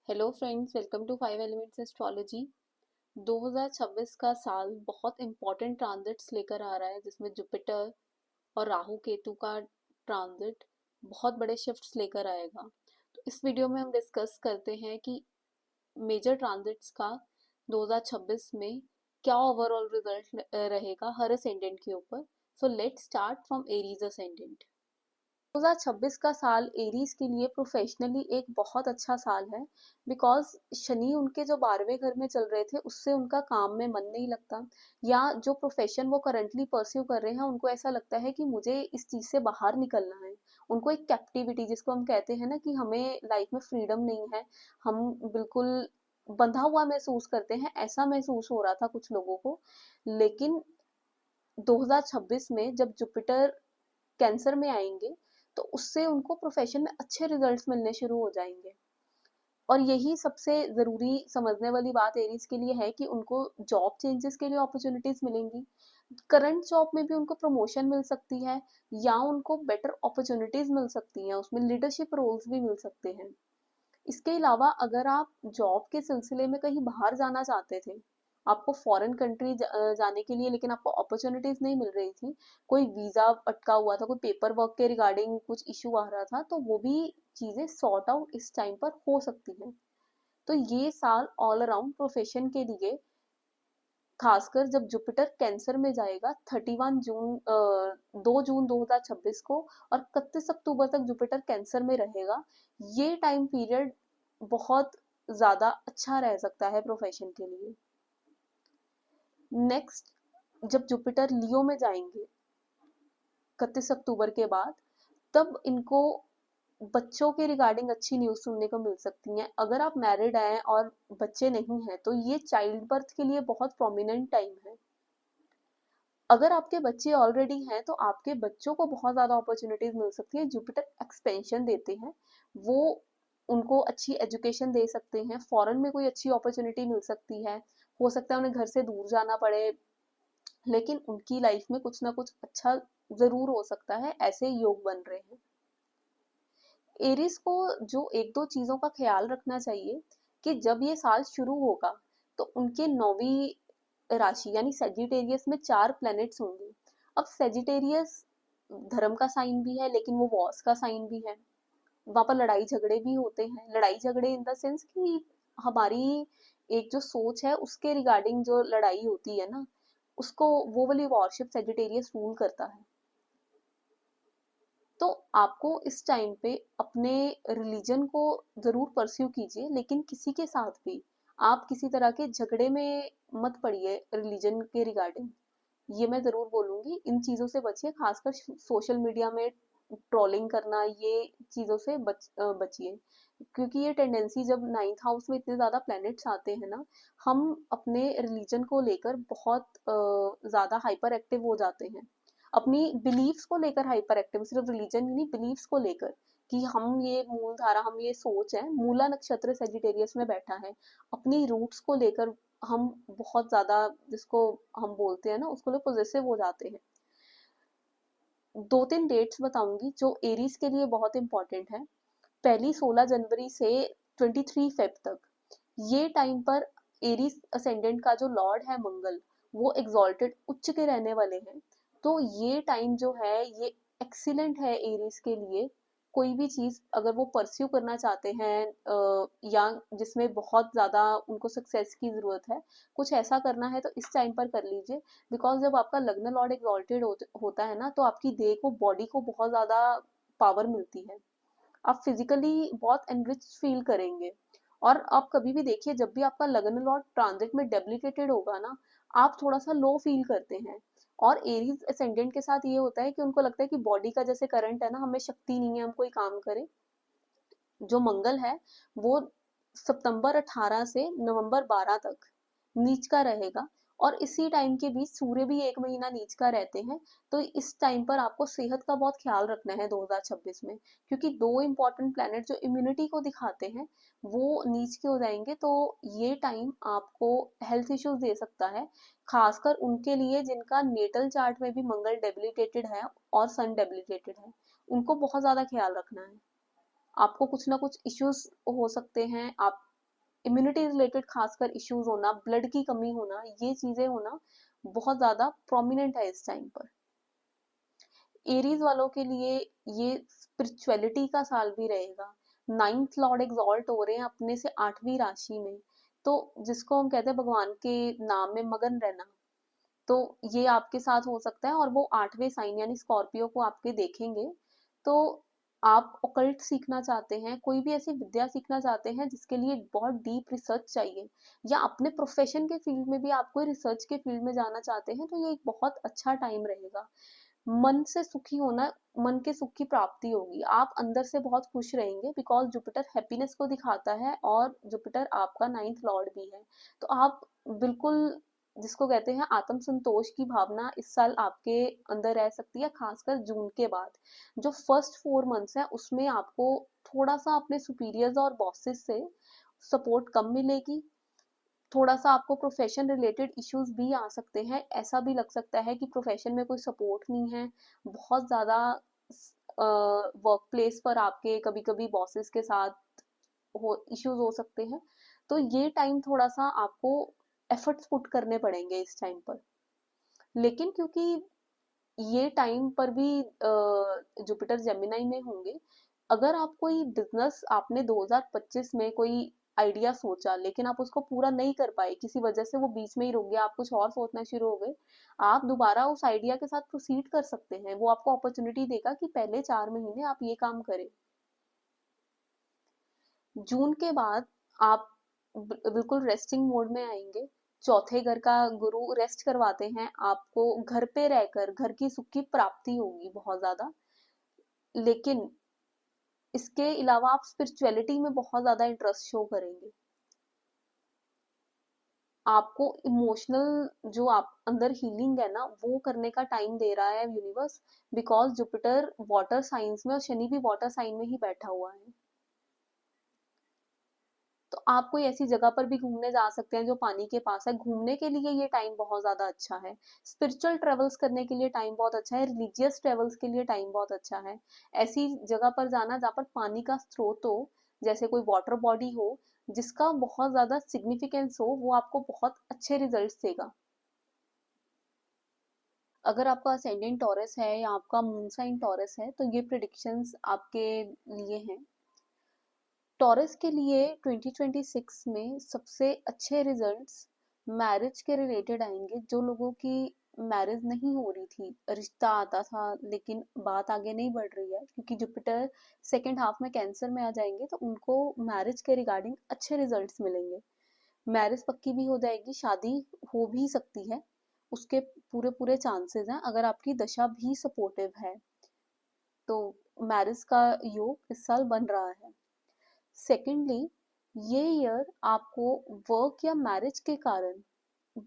Hello friends, welcome to 5 elements astrology. 2026 का साल बहुत इंपॉर्टेंट ट्रांजिट्स लेकर आ रहा है, जिसमें जुपिटर और राहु केतु का ट्रांजिट बहुत बड़े शिफ्ट्स लेकर आएगा। तो इस वीडियो में हम डिस्कस करते हैं कि मेजर ट्रांजिट्स का 2026 में क्या ओवरऑल रिजल्ट रहेगा हर असेंडेंट के ऊपर। So let's start from Aries ascendant. 2026 का साल एरीज के लिए प्रोफेशनली एक बहुत अच्छा साल है, बिकॉज शनि उनके जो 12वें घर में चल रहे थे उससे उनका काम में मन नहीं लगता, या जो प्रोफेशन वो करंटली परस्यू कर रहे हैं उनको ऐसा लगता है कि मुझे इस चीज से बाहर निकलना है। उनको एक कैप्टिविटी, जिसको हम कहते हैं ना कि हमें लाइफ में फ्रीडम नहीं है, हम बिल्कुल बंधा हुआ महसूस करते हैं, ऐसा महसूस हो रहा था कुछ लोगों को। लेकिन 2026 में जब जुपिटर कैंसर में आएंगे तो उससे उनको प्रोफेशन में अच्छे रिजल्ट्स मिलने शुरू हो जाएंगे। और यही सबसे जरूरी समझने वाली बात एरीज के लिए है कि उनको जॉब चेंजेस के लिए अपॉर्चुनिटीज मिलेंगी। करंट जॉब में भी उनको प्रमोशन मिल सकती है, या उनको बेटर अपॉर्चुनिटीज मिल सकती हैं, उसमें लीडरशिप रोल्स भी मिल सकते हैं। इसके अलावा अगर आप जॉब के सिलसिले में कहीं बाहर जाना चाहते थे, आपको फॉरेन कंट्री जाने के लिए, लेकिन आपको अपॉर्चुनिटीज नहीं मिल रही थी, कोई वीजा अटका हुआ था, कोई पेपर वर्क के रिगार्डिंग कुछ इशू आ रहा था, तो वो भी चीजें सॉर्ट आउट इस टाइम पर हो सकती हैं। तो ये साल ऑल अराउंड प्रोफेशन के लिए, खासकर जब जुपिटर कैंसर में जाएगा 2 जून 2026 को, और 31 अक्टूबर तक जुपिटर कैंसर में रहेगा, ये टाइम पीरियड बहुत ज्यादा अच्छा रह सकता है प्रोफेशन के लिए। नेक्स्ट, जब जुपिटर लियो में जाएंगे 31 अक्टूबर के बाद, तब इनको बच्चों के रिगार्डिंग अच्छी न्यूज सुनने को मिल सकती हैं। अगर आप मैरिड हैं और बच्चे नहीं हैं तो ये चाइल्ड बर्थ के लिए बहुत प्रोमिनेंट टाइम है। अगर आपके बच्चे ऑलरेडी हैं तो आपके बच्चों को बहुत ज्यादा अपॉर्चुनिटीज मिल सकती है। जुपिटर एक्सपेंशन देते हैं, वो उनको अच्छी एजुकेशन दे सकते हैं, फॉरेन में कोई अच्छी अपॉर्चुनिटी मिल सकती है, हो सकता है उन्हें घर से दूर जाना पड़े, लेकिन उनकी लाइफ में कुछ ना कुछ अच्छा जरूर हो सकता है, ऐसे योग बन रहे हैं। एरिस को जो एक दो चीजों का ख्याल रखना चाहिए कि जब ये साल शुरू होगा तो उनके 9वीं राशि यानी सेजिटेरियस में 4 प्लैनेट्स होंगे। अब सेजिटेरियस धर्म का साइन भी है, लेकिन वो वॉर्स का साइन भी है, वहां पर लड़ाई झगड़े भी होते हैं। लड़ाई झगड़े इन द सेंस कि हमारी एक जो सोच है उसके रिगार्डिंग जो लड़ाई होती है ना, उसको वो वाली वॉरशिप सेजिटेरियस रूल करता है। तो आपको इस टाइम पे अपने रिलीजन को जरूर परस्यू कीजिए, लेकिन किसी के साथ भी आप किसी तरह के झगड़े में मत पड़िए रिलीजन के रिगार्डिंग। ये मैं जरूर बोलूंगी, इन चीजों से बचिए, खासकर सोशल मीडिया में ट्रोलिंग करना, ये चीजों से बचिए। क्योंकि ये टेंडेंसी, जब 9th हाउस में इतने ज्यादा प्लैनेट्स आते हैं ना, हम अपने रिलीजन को लेकर बहुत ज्यादा हाइपर एक्टिव हो जाते हैं, अपनी बिलीव्स को लेकर हाइपर एक्टिव, सिर्फ रिलीजन नहीं, बिलीव्स को लेकर, कि हम ये मूल धारा, हम ये सोच है, मूला नक्षत्र सेजिटेरियस में बैठा है, अपनी रूट्स को लेकर हम बहुत ज्यादा, जिसको हम बोलते हैं ना, उसको लोग पॉजेसिव हो जाते हैं। 2-3 डेट्स बताऊंगी जो एरीज के लिए बहुत इंपॉर्टेंट है। पहली 16 जनवरी से 23 फेब तक, ये टाइम पर एरीज असेंडेंट का जो लॉर्ड है मंगल, वो एग्जॉल्टेड उच्च के रहने वाले हैं। तो ये टाइम जो है ये एक्सीलेंट है एरीज के लिए। कोई भी चीज अगर वो परस्यू करना चाहते हैं, या जिसमें बहुत ज्यादा उनको सक्सेस की जरूरत है, कुछ ऐसा करना है, तो इस टाइम पर कर लीजिए। बिकॉज जब आपका लग्न लॉर्ड एग्जॉल्टेड होता है ना, तो आपकी देह को, बॉडी को बहुत ज्यादा पावर मिलती है, आप फिजिकली बहुत एनरिच फील करेंगे। और आप कभी भी देखिए, जब भी आपका लग्न लॉर्ड ट्रांजिट में डेबिलिटेटेड होगा ना, आप थोड़ा सा लो फील करते हैं। और एरीज असेंडेंट के साथ ये होता है कि उनको लगता है कि बॉडी का जैसे करंट है ना, हमें शक्ति नहीं है, हम कोई काम करें। जो मंगल है वो सितंबर 18 से नवंबर 12 तक नीच का रहेगा, और इसी टाइम के बीच सूर्य भी 1 महीना नीच का रहते हैं। तो इस टाइम पर आपको सेहत का बहुत ख्याल रखना है 2026 में, क्योंकि 2 इंपॉर्टेंट प्लैनेट जो इम्यूनिटी को दिखाते हैं वो नीच के हो जाएंगे। तो ये टाइम आपको हेल्थ इश्यूज दे सकता है, खासकर उनके लिए जिनका नेटल चार्ट में भी मंगल डेबिलिटेटेड है और सन डेबिलिटेटेड है, उनको बहुत ज्यादा ख्याल रखना है। आपको कुछ ना कुछ इश्यूज हो सकते हैं, आप इम्यूनिटी रिलेटेड खासकर इश्यूज होना, ब्लड की कमी होना, ये चीजें होना बहुत ज्यादा प्रोमिनेंट है इस टाइम पर। एरीज वालों के लिए ये स्पिरिचुअलिटी का साल भी रहेगा। नाइन्थ लॉर्ड एग्जॉल्ट हो रहे हैं अपने से 8वीं राशि में, तो जिसको हम कहते हैं भगवान के नाम में मगन रहना, तो ये आपके साथ हो सकता है। और वो 8वें साइन यानी स्कॉर्पियो को आपके देखेंगे। तो आप ओकल्ट सीखना चाहते हैं, कोई भी ऐसी विद्या सीखना चाहते हैं जिसके लिए बहुत डीप रिसर्च चाहिए, या अपने प्रोफेशन के फील्ड में भी आप कोई रिसर्च के फील्ड में जाना चाहते हैं, तो ये एक बहुत अच्छा टाइम रहेगा। मन से सुखी होना, मन के सुख की प्राप्ति होगी, आप अंदर से बहुत खुश रहेंगे, बिकॉज जुपिटर हैप्पीनेस को दिखाता है और जुपिटर आपका 9th लॉर्ड भी है। तो आप बिल्कुल, जिसको कहते हैं आत्म संतोष की भावना इस साल आपके अंदर रह सकती है, खासकर जून के बाद। जो फर्स्ट 4 मंथ्स है उसमें आपको थोड़ा सा अपने सुपीरियर्स और बॉसेस से सपोर्ट कम मिलेगी, थोड़ा सा आपको प्रोफेशन रिलेटेड इश्यूज भी आ सकते हैं, ऐसा भी लग सकता है कि प्रोफेशन में कोई सपोर्ट नहीं है, बहुत ज़्यादा वर्क प्लेस पर आपके कभी कभी बॉसेस के साथ हो इश्यूज हो सकते हैं। तो ये टाइम थोड़ा सा आपको एफर्ट्स पुट करने पड़ेंगे इस टाइम पर। लेकिन क्योंकि ये टाइम पर भी जुपिटर जेमिनाई में होंगे, अगर आप कोई बिजनेस आपने 2025 में कोई आइडिया सोचा लेकिन आप उसको पूरा नहीं कर पाए, किसी वजह से वो बीच में ही रुक गया, आप कुछ और सोचना शुरू हो गए, आप दोबारा उस आइडिया के साथ प्रोसीड कर सकते हैं। वो आपको अपॉर्चुनिटी देगा कि पहले 4 महीने आप ये काम करें। जून के बाद आप बिल्कुल रेस्टिंग मोड में आएंगे। चौथे घर का गुरु रेस्ट करवाते हैं आपको, घर पे रहकर घर की सुख की प्राप्ति होगी बहुत ज्यादा। लेकिन इसके अलावा आप स्पिरिचुअलिटी में बहुत ज्यादा इंटरेस्ट शो करेंगे, आपको इमोशनल जो आप अंदर हीलिंग है ना वो करने का टाइम दे रहा है universe, because Jupiter water science में और शनि भी वाटर साइन में ही बैठा हुआ है। तो आप कोई ऐसी जगह पर भी घूमने जा सकते हैं जो पानी के पास है, घूमने के लिए ये टाइम बहुत ज्यादा अच्छा है। स्पिरिचुअल ट्रेवल्स करने के लिए टाइम बहुत अच्छा है, रिलीजियस ट्रेवल्स के लिए टाइम बहुत अच्छा है। ऐसी जगह पर जाना जहाँ पर पानी का स्रोत हो, जैसे कोई वाटर बॉडी हो जिसका बहुत ज्यादा सिग्निफिकेंस हो, वो आपको बहुत अच्छे रिजल्ट्स देगा। अगर आपका असेंडेंट टॉरस है या आपका मून साइन टॉरस है तो ये प्रिडिक्शंस आपके लिए हैं। टॉरस के लिए 2026 में सबसे अच्छे रिजल्ट्स मैरिज के रिलेटेड आएंगे। जो लोगों की मैरिज नहीं हो रही थी, रिश्ता आता था लेकिन बात आगे नहीं बढ़ रही है, क्योंकि जुपिटर सेकेंड हाफ में कैंसर में आ जाएंगे, तो उनको मैरिज के रिगार्डिंग अच्छे रिजल्ट्स मिलेंगे। मैरिज पक्की भी हो जाएगी, शादी हो भी सकती है, उसके पूरे पूरे चांसेस हैं अगर आपकी दशा भी सपोर्टिव है, तो मैरिज का योग इस साल बन रहा है। सेकेंडली, ये ईयर आपको वर्क या मैरिज के कारण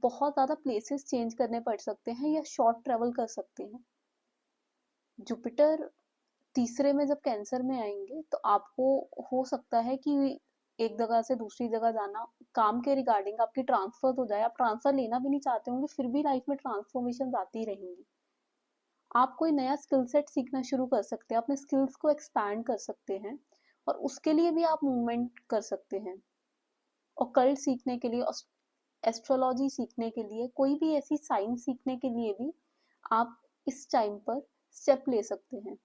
बहुत ज्यादा प्लेसेस चेंज करने पड़ सकते हैं या शॉर्ट ट्रेवल कर सकते हैं। जुपिटर तीसरे में जब कैंसर में आएंगे तो आपको हो सकता है कि एक जगह से दूसरी जगह जाना, काम के रिगार्डिंग आपकी ट्रांसफर हो जाए, आप ट्रांसफर लेना भी नहीं चाहते होंगे फिर भी लाइफ में ट्रांसफॉर्मेशन आती रहेंगी। आप कोई नया स्किल सेट सीखना शुरू कर सकते हैं, अपने स्किल्स को एक्सपैंड कर सकते हैं, और उसके लिए भी आप मूवमेंट कर सकते हैं। ऑकल्ट सीखने के लिए, एस्ट्रोलॉजी सीखने के लिए, कोई भी ऐसी साइंस सीखने के लिए भी आप इस टाइम पर स्टेप ले सकते हैं।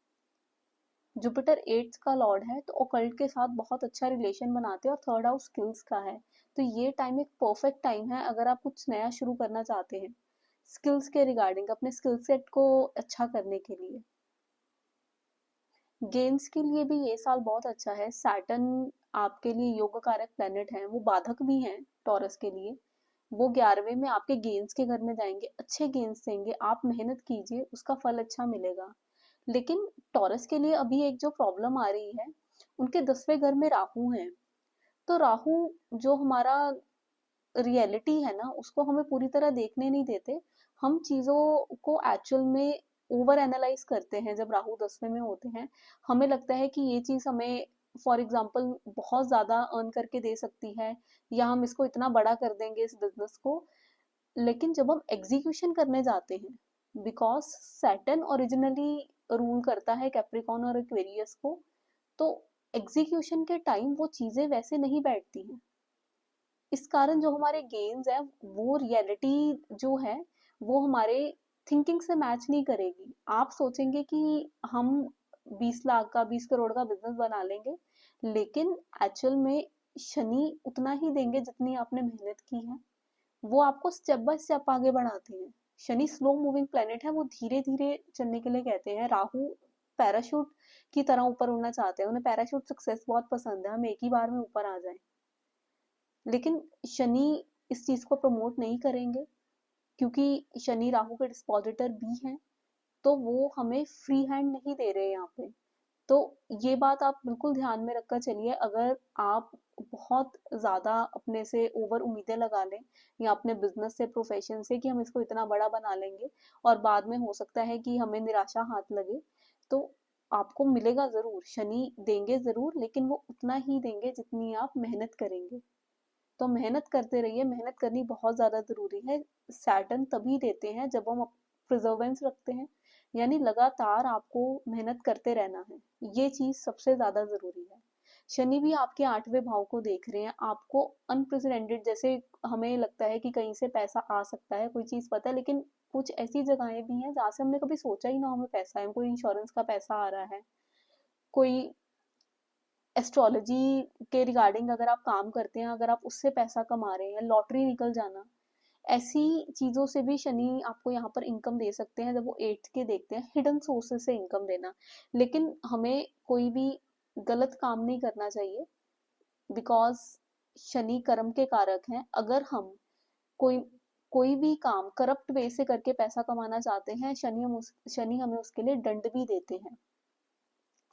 जुपिटर 8th का लॉर्ड है तो ओकल्ट के साथ बहुत अच्छा रिलेशन बनाते हैं, और थर्ड हाउस स्किल्स का है। तो ये टाइम एक परफेक्ट टाइम है अगर आप कुछ नया शुरू करना चाहते हैं स्किल्स के रिगार्डिंग, अपने स्किल सेट को अच्छा करने के लिए। गेम्स के लिए भी ये साल बहुत अच्छा है। सैटर्न आपके लिए योग कारक प्लेनेट है, वो बाधक भी हैं टॉरस के लिए। वो 11वें में आपके गेम्स के घर में जाएंगे, अच्छे गेम्स देंगे, आप मेहनत कीजिए उसका फल अच्छा मिलेगा। लेकिन टॉरस के लिए अभी एक जो प्रॉब्लम आ रही है, उनके 10वें घर में राहु है। तो राहु जो हमारा रियलिटी है ना उसको हमें पूरी तरह देखने नहीं देते, हम चीजों को एक्चुअल में ओवर एनालाइज करते हैं। जब राहु 10वें में होते हैं हमें लगता है कि ये चीज हमें फॉर एग्जाम्पल बहुत ज्यादा अर्न करके दे सकती है, या हम इसको इतना बड़ा कर देंगे इस बिजनेस को। लेकिन जब हम एग्जीक्यूशन करने जाते हैं, बिकॉज सैटर्न ओरिजिनली रूल करता है कैप्रिकॉर्न और एक्वेरियस को, तो एग्जीक्यूशन के टाइम वो चीजें वैसे नहीं बैठती हैं। इस कारण जो हमारे गेन्स है वो रियलिटी जो है वो हमारे थिंकिंग से मैच नहीं करेगी। आप सोचेंगे कि हम 20 लाख का 20 करोड़ का बिजनेस बना लेंगे, लेकिन एक्चुअल में शनि उतना ही देंगे जितनी आपने मेहनत की है। वो आपको स्टेप बाय स्टेप आगे बढ़ाते हैं। शनि स्लो मूविंग प्लेनेट है, वो धीरे धीरे चलने के लिए कहते हैं। राहु पैराशूट की तरह ऊपर उड़ना चाहते हैं, उन्हें पैराशूट सक्सेस बहुत पसंद है, हम एक ही बार में ऊपर आ जाएं। लेकिन शनि इस चीज को प्रमोट नहीं करेंगे, क्योंकि शनि राहु के डिस्पोजिटर भी हैं, तो वो हमें फ्री हैंड नहीं दे रहे यहाँ पे। तो ये बात आप बिल्कुल ध्यान में रखकर चलिए। अगर आप बहुत ज्यादा अपने से ओवर उम्मीदें लगा लें या अपने बिजनेस से प्रोफेशन से कि हम इसको इतना बड़ा बना लेंगे और बाद में हो सकता है कि हमें निराशा हाथ लगे, तो आपको मिलेगा जरूर, शनि देंगे जरूर, लेकिन वो उतना ही देंगे जितनी आप मेहनत करेंगे। तो मेहनत करते रहिए, मेहनत करनी बहुत ज़्यादा ज़रूरी है। सैटर्न तभी देते हैं जब हम प्रिजर्वेंस रखते हैं, यानी लगातार आपको मेहनत करते रहना है, ये चीज़ सबसे ज़्यादा ज़रूरी है। शनि भी आपके 8वें भाव को देख रहे हैं, आपको अनप्रेसिडेंटेड, जैसे हमें लगता है कि कहीं से पैसा आ सकता है, कोई चीज़ पता है, लेकिन कुछ ऐसी जगहें भी हैं जहाँ से हमने कभी सोचा ही ना हमें पैसा है। कोई इंश्योरेंस का पैसा आ रहा है, कोई एस्ट्रोलॉजी के रिगार्डिंग अगर आप काम करते हैं, अगर आप उससे पैसा कमा रहे हैं, लॉटरी निकल जाना, ऐसी चीजों से भी शनि आपको यहाँ पर इनकम दे सकते हैं। जब वो 8th के देखते हैं, हिडन सोर्सेस से इनकम देना। लेकिन हमें कोई भी गलत काम नहीं करना चाहिए, बिकॉज शनि कर्म के कारक हैं। अगर हम कोई कोई भी काम करप्ट वे से करके पैसा कमाना चाहते हैं, शनि हमें उसके लिए दंड भी देते हैं।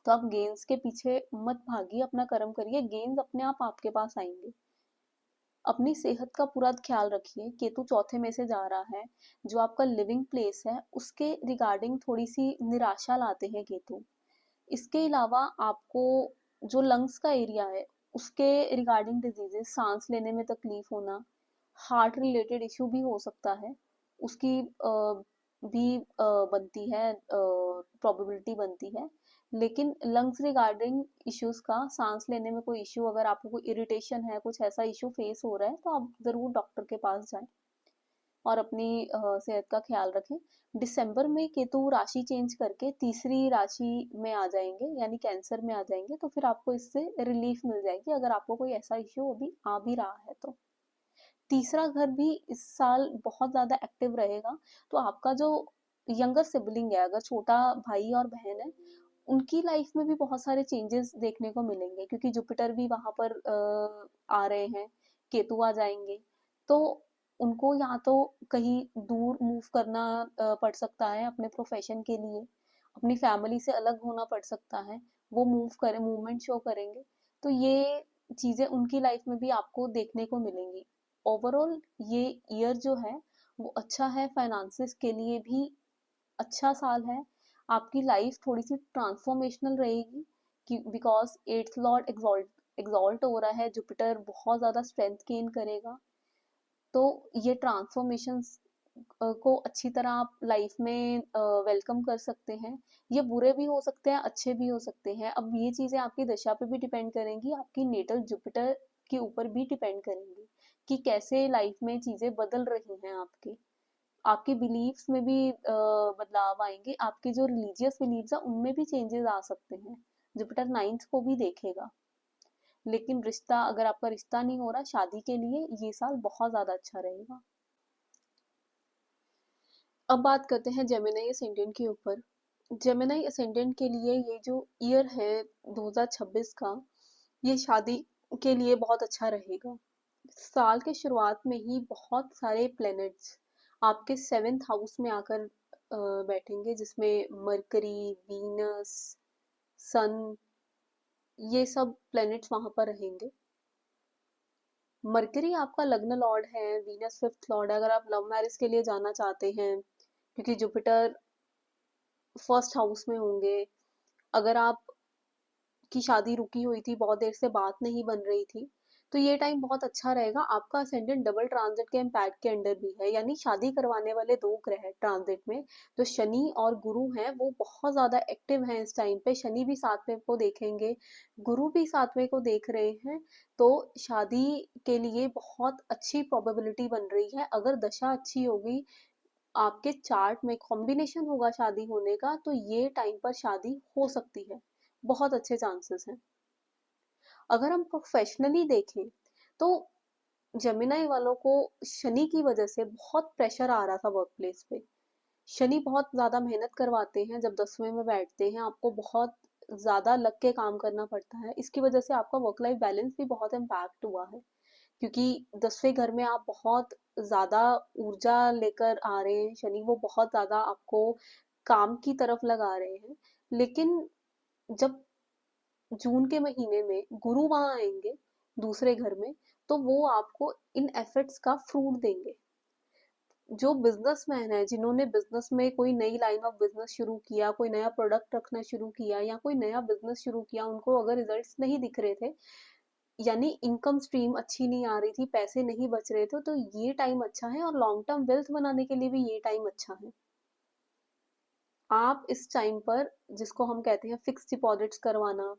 तो आप गेन्स के पीछे मत भागिए, अपना कर्म करिए, गेन्स अपने आप आपके पास आएंगे। अपनी सेहत का पूरा ख्याल रखिए। केतु चौथे में से जा रहा है, जो आपका लिविंग प्लेस है उसके रिगार्डिंग थोड़ी सी निराशा लाते हैं केतु। इसके अलावा आपको जो लंग्स का एरिया है उसके रिगार्डिंग डिजीजेस, सांस लेने में तकलीफ होना, हार्ट रिलेटेड इश्यू भी हो सकता है, उसकी भी बनती है, प्रोबेबिलिटी बनती है। लेकिन लंग्स रिगार्डिंग इश्यूज का, सांस लेने में कोई इश्यू, अगर आपको कोई इरिटेशन है, कुछ ऐसा इश्यू फेस हो रहा है, तो आप जरूर डॉक्टर के पास जाएं और अपनी सेहत का ख्याल रखें। दिसंबर में केतु राशि चेंज करके तीसरी राशि में आ जाएंगे, यानी कैंसर में आ जाएंगे, तो फिर आपको इससे रिलीफ मिल जाएगी अगर आपको कोई ऐसा इश्यू अभी आ भी रहा है तो। तीसरा घर भी इस साल बहुत ज्यादा एक्टिव रहेगा। तो आपका जो यंगर सिबलिंग है, अगर छोटा भाई और बहन है, उनकी लाइफ में भी बहुत सारे चेंजेस देखने को मिलेंगे, क्योंकि जुपिटर भी वहां पर आ रहे हैं, केतु आ जाएंगे। तो उनको यहाँ तो कहीं दूर मूव करना पड़ सकता है अपने प्रोफेशन के लिए, अपनी फैमिली से अलग होना पड़ सकता है, वो मूवमेंट शो करेंगे। तो ये चीजें उनकी लाइफ में भी आपको देखने को मिलेंगी। ओवरऑल ये ईयर जो है वो अच्छा है, फाइनेंसिस के लिए भी अच्छा साल है। आपकी लाइफ थोड़ी सी ट्रांसफॉर्मेशनल रहेगी, कि बिकॉज 8th लॉर्ड एग्जॉल्ट हो रहा है, जुपिटर बहुत ज्यादा स्ट्रेंथ गेन करेगा। तो ये ट्रांसफॉर्मेशन को अच्छी तरह आप लाइफ में वेलकम कर सकते हैं। ये बुरे भी हो सकते हैं, अच्छे भी हो सकते हैं। अब ये चीजें आपकी दशा पे भी डिपेंड करेंगी, आपकी नेटल जुपिटर के ऊपर भी डिपेंड करेंगी कि कैसे लाइफ में चीजें बदल रही हैं आपकी। आपके बिलीव्स में भी बदलाव आएंगे, आपके जो रिलीजियस बिलीव्स है उनमें भी चेंजेस आ सकते हैं। जुपिटर 9th को भी देखेगा। लेकिन रिश्ता, अगर आपका रिश्ता नहीं हो रहा शादी के लिए, ये साल बहुत ज्यादा अच्छा रहेगा। अब बात करते हैं जेमिनी असेंडेंट के ऊपर। जेमिनी असेंडेंट के लिए ये जो ईयर है 2026 का, ये शादी के लिए बहुत अच्छा रहेगा। साल के शुरुआत में ही बहुत सारे प्लैनेट्स आपके 7th हाउस में आकर बैठेंगे, जिसमें मरकरी, वीनस, सन, ये सब प्लैनेट्स वहां पर रहेंगे। मरकरी आपका लग्न लॉर्ड है, वीनस 5th लॉर्ड है। अगर आप लव मैरिज के लिए जाना चाहते हैं, क्योंकि जुपिटर 1st हाउस में होंगे, अगर आप की शादी रुकी हुई थी, बहुत देर से बात नहीं बन रही थी, तो ये टाइम बहुत अच्छा रहेगा। आपका असेंडेंट डबल ट्रांजिट के इम्पैक्ट के अंडर भी है, यानी शादी करवाने वाले दो ग्रह ट्रांजिट में जो शनि और गुरु हैं वो बहुत ज्यादा एक्टिव हैं इस टाइम पे। शनि भी सातवें को देखेंगे, गुरु भी सातवें को देख रहे हैं, तो शादी के लिए बहुत अच्छी प्रोबेबिलिटी बन रही है। अगर दशा अच्छी होगी, आपके चार्ट में कॉम्बिनेशन होगा शादी होने का, तो ये टाइम पर शादी हो सकती है, बहुत अच्छे चांसेस हैं। अगर हम प्रोफेशनली देखें तो जेमिनाई वालों को शनि की वजह से बहुत प्रेशर आ रहा था वर्क प्लेस पे। शनि बहुत ज्यादा मेहनत करवाते हैं, जब 10वें में बैठते हैं आपको बहुत ज्यादा लग के काम करना पड़ता है। इसकी वजह से आपका वर्क लाइफ बैलेंस भी बहुत इम्पैक्ट हुआ है, क्योंकि 10वें घर में आप बहुत ज्यादा ऊर्जा लेकर आ रहे हैं, शनि वो बहुत ज्यादा आपको काम की तरफ लगा रहे हैं। लेकिन जब जून के महीने में गुरु वहां आएंगे दूसरे घर में, तो वो आपको इन एफर्ट्स का फ्रूट देंगे। जो बिजनेसमैन है, जिन्होंने बिजनेस में कोई नई लाइन ऑफ बिजनेस शुरू किया, कोई नया प्रोडक्ट रखना शुरू किया या कोई नया बिजनेस शुरू किया, उनको अगर रिजल्ट्स नहीं दिख रहे थे, यानी इनकम स्ट्रीम अच्छी नहीं आ रही थी, पैसे नहीं बच रहे थे, तो ये टाइम अच्छा है। और लॉन्ग टर्म वेल्थ बनाने के लिए भी ये टाइम अच्छा है। आप इस टाइम पर, जिसको हम कहते हैं फिक्स डिपॉजिट्स करवाना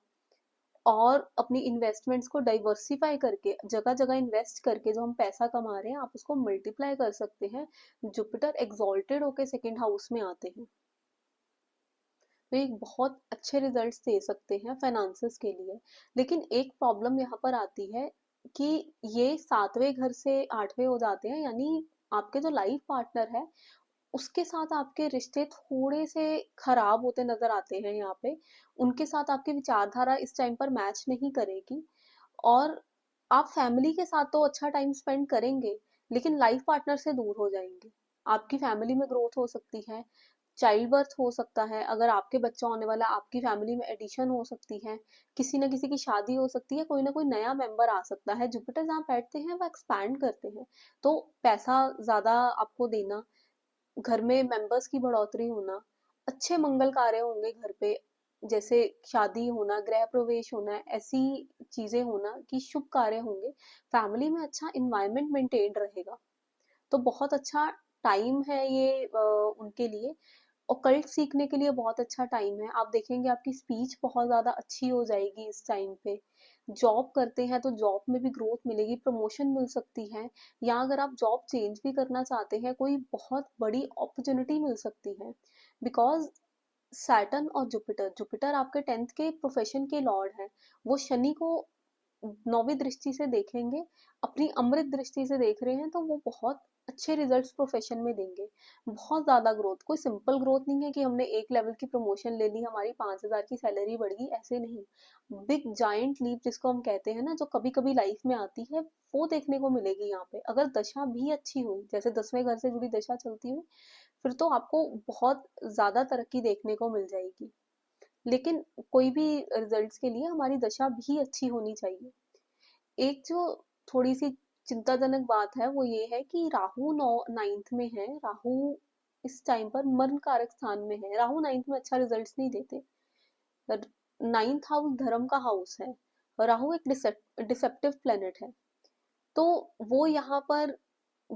और अपनी इन्वेस्टमेंट्स को डाइवर्सिफाई करके जगह जगह इन्वेस्ट करके जो हम पैसा कमा रहे हैं, आप उसको मल्टीप्लाई कर सकते हैं। जुपिटर एग्जॉल्टेड होके सेकंड हाउस में आते हैं, तो एक बहुत अच्छे रिजल्ट्स दे सकते हैं फाइनेंसेस के लिए। लेकिन एक प्रॉब्लम यहाँ पर आती है कि ये सातवें घर से आठवें हो जाते हैं, यानी आपके जो लाइफ पार्टनर है उसके साथ आपके रिश्ते थोड़े से खराब होते नजर आते हैं यहाँ पे। उनके साथ आपकी विचारधारा इस टाइम पर मैच नहीं करेगी, और आप फैमिली के साथ तो अच्छा टाइम स्पेंड करेंगे, लेकिन लाइफ पार्टनर से दूर हो जाएंगे। आपकी फैमिली में ग्रोथ हो सकती है, चाइल्ड बर्थ हो सकता है, अगर आपके बच्चा होने वाला आपकी फैमिली में एडिशन हो सकती है, किसी न किसी की शादी हो सकती है, कोई ना कोई नया मेंबर आ सकता है। जुपिटर जहाँ बैठते हैं वो एक्सपैंड करते हैं, तो पैसा ज्यादा आपको देना, घर में मेंबर्स की बढ़ोतरी होना, अच्छे मंगल कार्य होंगे घर पे, जैसे शादी होना, गृह प्रवेश होना, ऐसी चीजें होना कि शुभ कार्य होंगे। फैमिली में अच्छा इन्वायरमेंट मेंटेन रहेगा, तो बहुत अच्छा टाइम है ये उनके लिए। ऑकल्ट सीखने के लिए बहुत अच्छा टाइम है। आप देखेंगे आपकी स्पीच बहुत ज्यादा अच्छी हो जाएगी इस टाइम पे। जॉब करते हैं तो जॉब में भी ग्रोथ मिलेगी, प्रमोशन मिल सकती है, या अगर आप जॉब चेंज भी करना चाहते हैं, कोई बहुत बड़ी अपॉर्चुनिटी मिल सकती है। बिकॉज सैटर्न और जुपिटर, जुपिटर आपके 10th के प्रोफेशन के लॉर्ड है, वो शनि को 9वीं दृष्टि से देखेंगे, अपनी अमृत दृष्टि से देख रहे हैं, तो वो बहुत अच्छे रिजल्ट्स प्रोफेशन में देंगे। बहुत ज्यादा ग्रोथ, कोई सिंपल ग्रोथ नहीं है कि हमने एक लेवल की प्रमोशन ले ली, हमारी 5,000 की सैलरी बढ़ गई, ऐसे नहीं। बिग जाइंट लीप जिसको हम कहते हैं ना, जो कभी कभी लाइफ में आती है, वो देखने को मिलेगी यहाँ पे। अगर दशा भी अच्छी हुई, जैसे 10वें घर से जुड़ी दशा चलती हुई, फिर तो आपको बहुत ज्यादा तरक्की देखने को मिल जाएगी। लेकिन कोई भी रिजल्ट्स के लिए हमारी दशा भी अच्छी होनी चाहिए। एक जो थोड़ी सी चिंताजनक बात है वो ये है कि राहु 9th में है। राहु इस टाइम पर मर्म कारक स्थान में है। राहु 9th में अच्छा रिजल्ट्स नहीं देते। 9th हाउस धर्म का हाउस है, और राहु एक डिसेप्टिव प्लेनेट है, तो वो यहाँ पर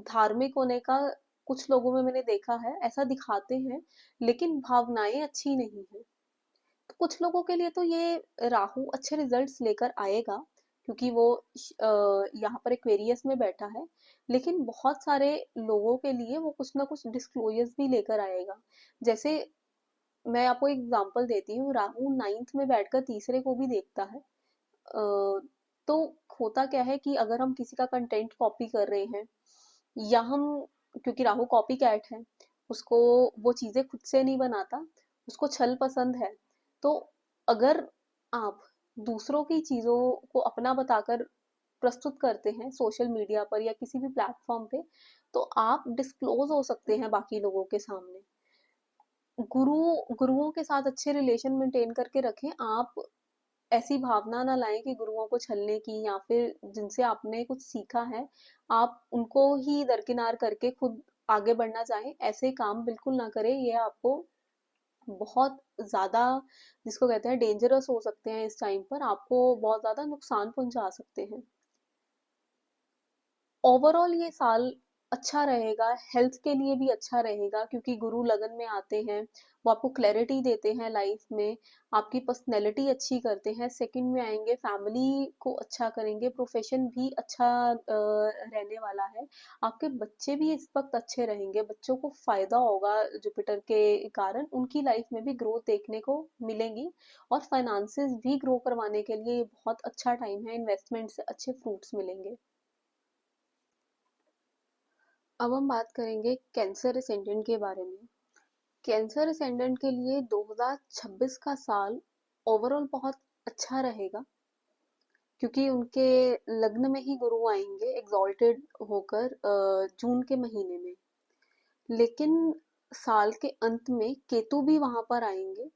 धार्मिक होने का कुछ लोगों में मैंने देखा है, ऐसा दिखाते हैं, लेकिन भावनाएं अच्छी नहीं है। तो कुछ लोगों के लिए तो ये राहु अच्छे रिजल्ट्स लेकर आएगा, क्योंकि वो यहाँ पर एक्वेरियस में बैठा है। लेकिन बहुत सारे लोगों के लिए वो कुछ ना कुछ डिस्क्लोजर्स भी लेकर आएगा। जैसे मैं आपको एग्जांपल देती हूँ, राहु 9th में बैठकर तीसरे को भी देखता है। तो होता क्या है कि अगर हम किसी का कंटेंट कॉपी कर रहे हैं, या हम, क्योंकि राहु कॉपी कैट है, उसको वो चीजें खुद से नहीं बनाता, उसको छल पसंद है। तो अगर आप दूसरों की चीजों को अपना बताकर प्रस्तुत करते हैं सोशल मीडिया पर या किसी भी प्लेटफॉर्म पे, तो आप डिस्क्लोज हो सकते हैं बाकी लोगों के सामने। गुरु गुरुओं के साथ अच्छे रिलेशन मेंटेन करके रखें। आप ऐसी भावना ना लाएं कि गुरुओं को छलने की, या फिर जिनसे आपने कुछ सीखा है आप उनको ही दरकिनार करके खुद आगे बढ़ना चाहें, ऐसे काम बिल्कुल ना करें। ये आपको बहुत ज्यादा, जिसको कहते हैं डेंजरस हो सकते हैं, इस टाइम पर आपको बहुत ज्यादा नुकसान पहुंचा सकते हैं। ओवरऑल ये साल अच्छा रहेगा, हेल्थ के लिए भी अच्छा रहेगा, क्योंकि गुरु लगन में आते हैं, वो आपको क्लैरिटी देते हैं लाइफ में, आपकी पर्सनैलिटी अच्छी करते हैं। सेकंड में आएंगे, फैमिली को अच्छा करेंगे, प्रोफेशन भी अच्छा रहने वाला है, आपके बच्चे भी इस वक्त अच्छे रहेंगे, बच्चों को फायदा होगा जुपिटर के कारण, उनकी लाइफ में भी ग्रोथ देखने को मिलेगी। और फाइनेंसेस भी ग्रो करवाने के लिए ये बहुत अच्छा टाइम है, इन्वेस्टमेंट से अच्छे फ्रूट्स मिलेंगे। अब हम बात करेंगे कैंसर असेंडेंट के बारे में। कैंसर असेंडेंट के लिए 2026 का साल ओवरऑल बहुत अच्छा रहेगा, क्योंकि उनके लग्न में ही गुरु आएंगे एग्जॉल्टेड होकर जून के महीने में। लेकिन साल के अंत में केतु भी वहां पर आएंगे,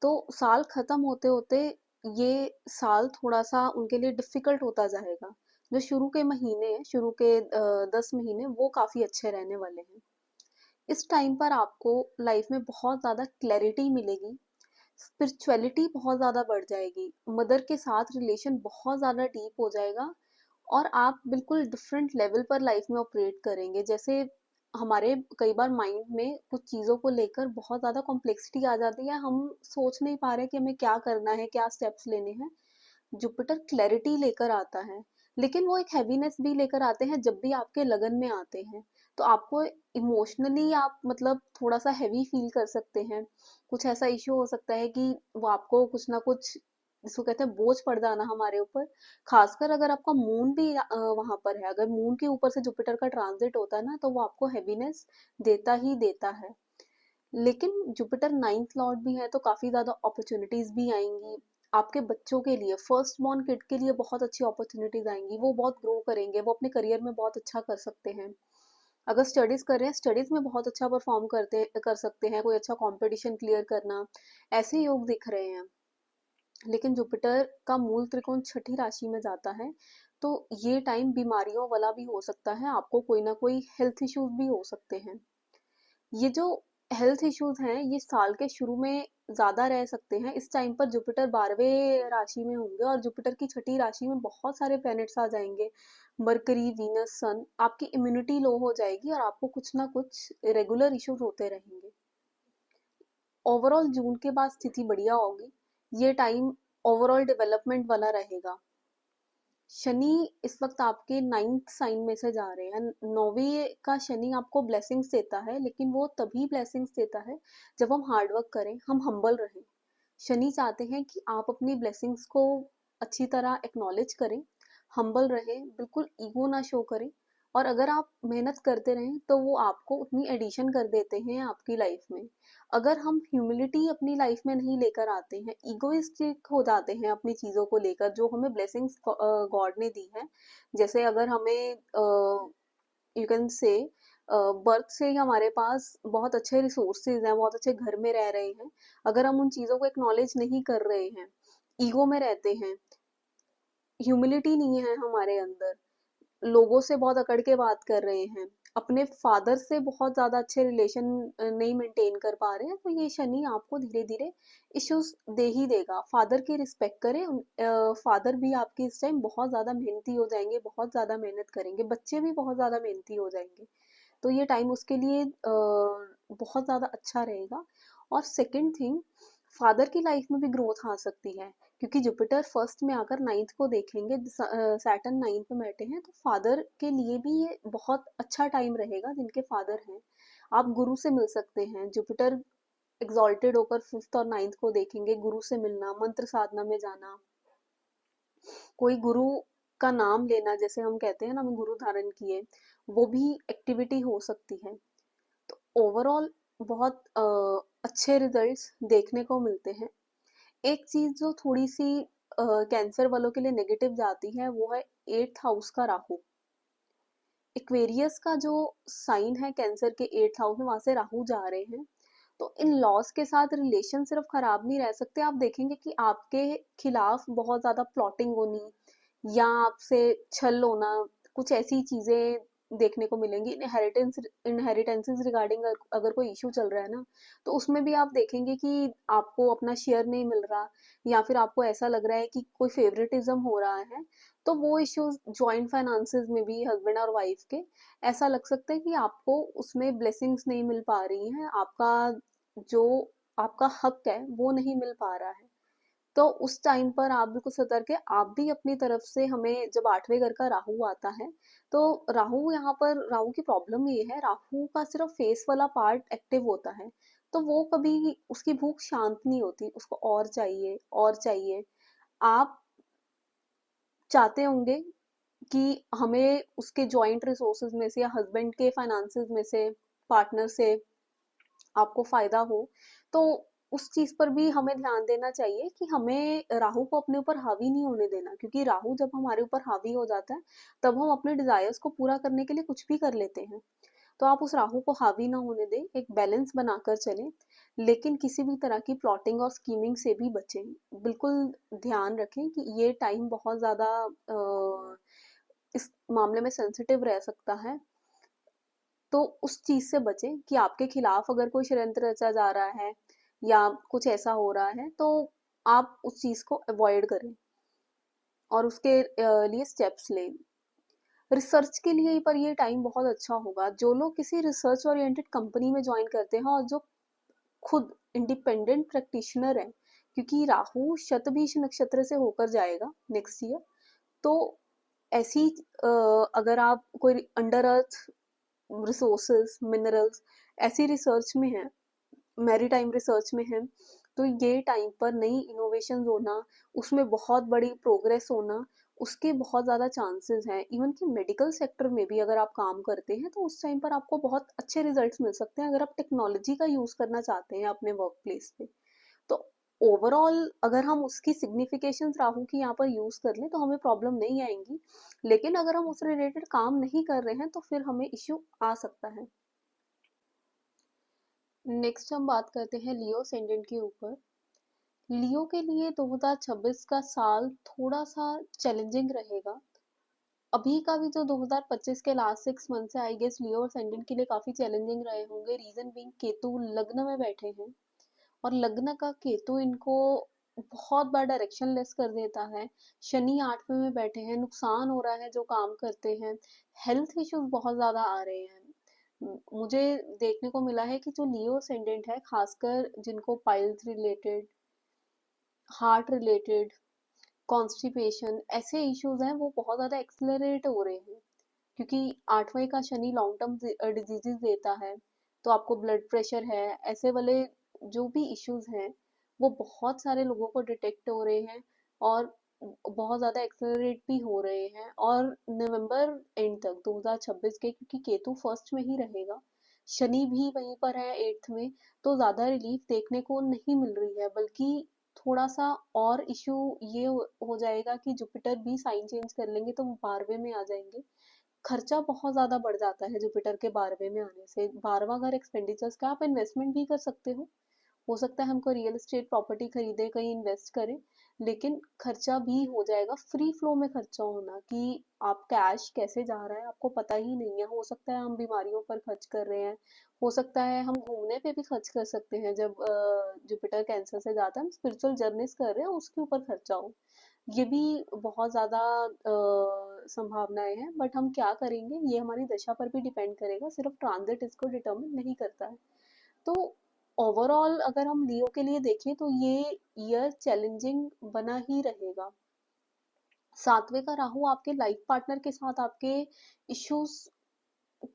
तो साल खत्म होते होते ये साल थोड़ा सा उनके लिए डिफिकल्ट होता जाएगा। जो शुरू के महीने हैं, शुरू के 10 महीने वो काफी अच्छे रहने वाले हैं। इस टाइम पर आपको लाइफ में बहुत ज़्यादा क्लैरिटी मिलेगी, स्पिरिचुअलिटी बहुत ज़्यादा बढ़ जाएगी, मदर के साथ रिलेशन बहुत ज़्यादा डीप हो जाएगा, और आप बिल्कुल डिफरेंट लेवल पर लाइफ में ऑपरेट करेंगे। जैसे हमारे कई बार माइंड में कुछ चीज़ों को लेकर बहुत ज़्यादा कॉम्प्लेक्सिटी आ जाती है, हम सोच नहीं पा रहे कि हमें क्या करना है, क्या स्टेप्स लेने हैं। जुपिटर क्लैरिटी लेकर आता है, लेकिन वो एक हैवीनेस भी लेकर आते हैं जब भी आपके लगन में आते हैं। तो आपको इमोशनली आप मतलब थोड़ा सा हैवी फील कर सकते हैं, कुछ ऐसा इश्यू हो सकता है कि वो आपको कुछ ना कुछ, जिसको कहते हैं बोझ पड़ जाना हमारे ऊपर। खासकर अगर आपका मून भी वहां पर है, अगर मून के ऊपर से जुपिटर का ट्रांजिट होता है ना, तो वो आपको हैवीनेस देता ही देता है। लेकिन जुपिटर नाइन्थ लॉर्ड भी है, तो काफी ज्यादा अपॉर्चुनिटीज भी आएंगी आपके बच्चों के लिए। फर्स्ट बॉर्न किड के लिए बहुत अच्छी अपॉर्चुनिटीज आएंगी, वो बहुत ग्रो करेंगे, वो अपने करियर में बहुत अच्छा कर सकते हैं। अगर स्टडीज कर रहे हैं, स्टडीज में बहुत अच्छा परफॉर्म कर सकते हैं, कोई अच्छा कंपटीशन क्लियर करना, ऐसे योग दिख रहे हैं। लेकिन जुपिटर का मूल त्रिकोण छठी राशि में जाता है, तो ये टाइम बीमारियों वाला भी हो सकता है, आपको कोई ना कोई हेल्थ इश्यूज भी हो सकते हैं। ये जो हेल्थ इश्यूज हैं, ये साल के शुरू में ज्यादा रह सकते हैं। इस टाइम पर जुपिटर 12वें राशि में होंगे, और जुपिटर की छठी राशि में बहुत सारे प्लैनेट्स आ जाएंगे, मरकरी, वीनस, सन। आपकी इम्यूनिटी लो हो जाएगी, और आपको कुछ ना कुछ रेगुलर इश्यूज होते रहेंगे। ओवरऑल जून के बाद स्थिति बढ़िया होगी, ये टाइम ओवरऑल डेवलपमेंट वाला रहेगा। शनि इस वक्त आपके 9th साइन में से जा रहे हैं। 9वीं का शनि आपको ब्लेसिंग्स देता है, लेकिन वो तभी ब्लेसिंग्स देता है जब हम हार्ड वर्क करें, हम हम्बल रहें। शनि चाहते हैं कि आप अपनी ब्लेसिंग्स को अच्छी तरह एक्नॉलेज करें, हम्बल रहें, बिल्कुल ईगो ना शो करें। और अगर आप मेहनत करते रहें, तो वो आपको उतनी एडिशन कर देते हैं आपकी लाइफ में। अगर हम ह्यूमिलिटी अपनी लाइफ में नहीं लेकर आते हैं, इगोइस्टिक हो जाते हैं अपनी चीज़ों को लेकर, जो हमें ब्लेसिंग्स गॉड ने दी है। जैसे अगर हमें यू कैन से बर्थ से ही हमारे पास बहुत अच्छे रिसोर्सेज हैं, बहुत अच्छे घर में रह रहे हैं, अगर हम उन चीज़ों को एक्नॉलेज नहीं कर रहे हैं, ईगो में रहते हैं, ह्यूमिलिटी नहीं है हमारे अंदर, लोगों से बहुत अकड़ के बात कर रहे हैं, अपने फादर से बहुत ज्यादा अच्छे रिलेशन नहीं मेंटेन कर पा रहे हैं, तो ये शनि आपको धीरे धीरे इश्यूज दे ही देगा। फादर की रिस्पेक्ट करें, फादर भी आपके इस टाइम बहुत ज्यादा मेहनती हो जाएंगे, बहुत ज्यादा मेहनत करेंगे, बच्चे भी बहुत ज्यादा मेहनती हो जाएंगे, तो ये टाइम उसके लिए बहुत ज्यादा अच्छा रहेगा। और सेकंड थिंग, फादर की लाइफ में भी ग्रोथ आ सकती है, क्योंकि जुपिटर फर्स्ट में आकर नाइन्थ को देखेंगे, सैटर्न नाइन्थ में बैठे हैं, तो फादर के लिए भी ये बहुत अच्छा टाइम रहेगा। जिनके फादर हैं, आप गुरु से मिल सकते हैं। जुपिटर एग्जॉल्टेड होकर फिफ्थ और नाइन्थ को देखेंगे, गुरु से मिलना, मंत्र साधना में जाना, कोई गुरु का नाम लेना, जैसे हम कहते हैं ना, हम गुरु धारण किए, वो भी एक्टिविटी हो सकती है। तो ओवरऑल बहुत अच्छे रिजल्ट्स देखने को मिलते हैं। एक चीज जो थोड़ी सी कैंसर वालों के लिए नेगेटिव जाती है, वो है 8th हाउस का राहु। इक्वेरियस का जो साइन है कैंसर के 8th हाउस में, वहां से राहु जा रहे हैं, तो इन लॉस के साथ रिलेशन सिर्फ खराब नहीं रह सकते, आप देखेंगे कि आपके खिलाफ बहुत ज्यादा प्लॉटिंग होनी, या आपसे छल होना, कुछ ऐसी चीजें देखने को मिलेंगी। इनहेरिटेंसेस रिगार्डिंग अगर कोई इशू चल रहा है ना, तो उसमें भी आप देखेंगे कि आपको अपना शेयर नहीं मिल रहा, या फिर आपको ऐसा लग रहा है कि कोई फेवरेटिज्म हो रहा है, तो वो इश्यूज जॉइंट फाइनेंसेस में भी हस्बैंड और वाइफ के ऐसा लग सकता है कि आपको उसमें ब्लेसिंग्स नहीं मिल पा रही हैं, आपका जो आपका हक है वो नहीं मिल पा रहा है। तो उस टाइम पर आप बिल्कुल सतर्क है, आप भी अपनी तरफ से, हमें जब 8वें घर का राहु आता है, तो राहु यहाँ पर, राहु की प्रॉब्लम ये है, राहु का सिर्फ फेस वाला पार्ट एक्टिव होता है, तो वो कभी उसकी भूख शांत नहीं होती, उसको और चाहिए और चाहिए। आप चाहते होंगे कि हमें उसके जॉइंट रिसोर्सेज में से या हस्बैंड के फाइनेंसेस में से, पार्टनर से आपको फायदा हो, तो उस चीज पर भी हमें ध्यान देना चाहिए कि हमें राहु को अपने ऊपर हावी नहीं होने देना, क्योंकि राहु जब हमारे ऊपर हावी हो जाता है, तब हम अपने डिजायर्स को पूरा करने के लिए कुछ भी कर लेते हैं। तो आप उस राहु को हावी ना होने दें, एक बैलेंस बनाकर चलें, लेकिन किसी भी तरह की प्लॉटिंग और स्कीमिंग से भी बचें। बिल्कुल ध्यान रखें कि ये टाइम बहुत ज्यादा इस मामले में सेंसिटिव रह सकता है, तो उस चीज से बचें कि आपके खिलाफ अगर कोई षड्यंत्र रचा जा रहा है या कुछ ऐसा हो रहा है, तो आप उस चीज को अवॉइड करें और उसके लिए स्टेप्स लें। रिसर्च के लिए पर ये टाइम बहुत अच्छा होगा, जो लोग किसी रिसर्च ओरिएंटेड कंपनी में ज्वाइन करते हैं और जो खुद इंडिपेंडेंट प्रैक्टिशनर हैं, क्योंकि राहु शतभिष नक्षत्र से होकर जाएगा नेक्स्ट ईयर, तो ऐसी अगर आप कोई अंडर अर्थ रिसोर्सेज, मिनरल्स, ऐसी रिसर्च में है, मैरीटाइम रिसर्च में है, तो ये टाइम पर नई इनोवेशन होना, उसमें बहुत बड़ी प्रोग्रेस होना, उसके बहुत ज़्यादा चांसेस हैं। इवन कि मेडिकल सेक्टर में भी अगर आप काम करते हैं, तो उस टाइम पर आपको बहुत अच्छे रिजल्ट्स मिल सकते हैं, अगर आप टेक्नोलॉजी का यूज़ करना चाहते हैं अपने वर्क प्लेस पे। तो ओवरऑल अगर हम उसकी सिग्निफिकेशन राहु की यहाँ पर यूज कर लें, तो हमें प्रॉब्लम नहीं आएंगी, लेकिन अगर हम उस रिलेटेड काम नहीं कर रहे हैं, तो फिर हमें इश्यू आ सकता है। नेक्स्ट हम बात करते हैं लियो असेंडेंट के ऊपर। लियो के लिए 2026 का साल थोड़ा सा चैलेंजिंग रहेगा। अभी का भी जो 2025 के लास्ट 6 मंथ से आई गेस लियो असेंडेंट के लिए काफी चैलेंजिंग रहे होंगे। रीजन बीइंग केतु लग्न में बैठे हैं, और लग्न का केतु इनको बहुत बार डायरेक्शन लेस कर देता है। शनि 8वें में बैठे हैं, नुकसान हो रहा है जो काम करते हैं। हेल्थ इश्यूज बहुत ज्यादा आ रहे हैं। मुझे देखने को मिला है कि जो लियो असेंडेंट है, खासकर जिनको piles related, heart related, constipation, ऐसे इश्यूज हैं, वो बहुत ज्यादा एक्सेलरेट हो रहे हैं, क्योंकि 8वें का शनि लॉन्ग टर्म डिजीजेस देता है। तो आपको ब्लड प्रेशर है, ऐसे वाले जो भी इश्यूज हैं, वो बहुत सारे लोगों को डिटेक्ट हो रहे हैं और बहुत ज़्यादा एक्सेलरेट भी हो रहे हैं। और नवंबर एंड तक 2026 के, क्योंकि केतु फर्स्ट में ही रहेगा, शनि भी वहीं पर है 8th में, तो ज़्यादा रिलीफ देखने को नहीं मिल रही है, बल्कि थोड़ा सा और इशू ये हो जाएगा कि जुपिटर भी साइन चेंज कर लेंगे, तो वो 12वें में आ जाएंगे। खर्चा बहुत ज्यादा बढ़ जाता है जुपिटर के 12वें में आने से। 12वां घर एक्सपेंडिचर्स का, आप इन्वेस्टमेंट भी कर सकते हो सकता है हमको रियल एस्टेट प्रॉपर्टी खरीदे, कहीं इन्वेस्ट करें, लेकिन खर्चा भी हो जाएगा। फ्री फ्लो में खर्चा होना कि आप कैश कैसे जा रहा है आपको पता ही नहीं है। हो सकता है हम बीमारियों पर खर्च कर रहे हैं, हो सकता है हम घूमने पे भी खर्च कर सकते हैं, जब जुपिटर कैंसर से जाता है, हम स्पिरिचुअल जर्नीज कर रहे हैं उसके ऊपर खर्चा हो, ये भी बहुत ज़्यादा संभावनाएं हैं। बट हम क्या करेंगे, ये हमारी दशा पर भी डिपेंड करेगा, सिर्फ ट्रांजिट इसको डिटर्मिन नहीं करता है। तो ओवरऑल अगर हम लियो के लिए देखें, तो ये ईयर चैलेंजिंग बना ही रहेगा। 7वें का राहु आपके लाइफ पार्टनर के साथ आपके इश्यूज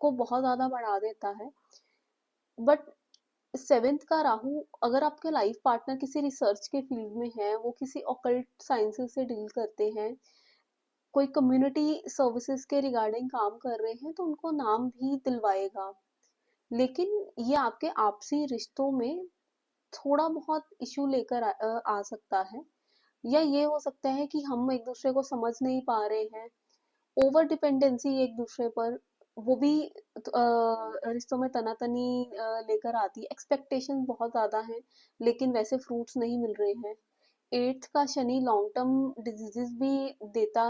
को बहुत ज्यादा बढ़ा देता है। बट 7th का राहु अगर आपके लाइफ पार्टनर किसी रिसर्च के फील्ड में है, वो किसी ऑकल्ट साइंसेस से डील करते हैं, कोई कम्युनिटी सर्विसेज के रिगार्डिंग काम कर रहे हैं, तो उनको नाम भी दिलवाएगा। लेकिन ये आपके आपसी रिश्तों में थोड़ा बहुत इशू लेकर आ सकता है, या ये हो सकता है कि हम एक दूसरे को समझ नहीं पा रहे हैं, ओवर डिपेंडेंसी एक दूसरे पर, वो भी रिश्तों में तनातनी लेकर आती है। एक्सपेक्टेशन बहुत ज्यादा है, लेकिन वैसे फ्रूट्स नहीं मिल रहे हैं। 8th का शनि लॉन्ग टर्म डिजीजेस भी देता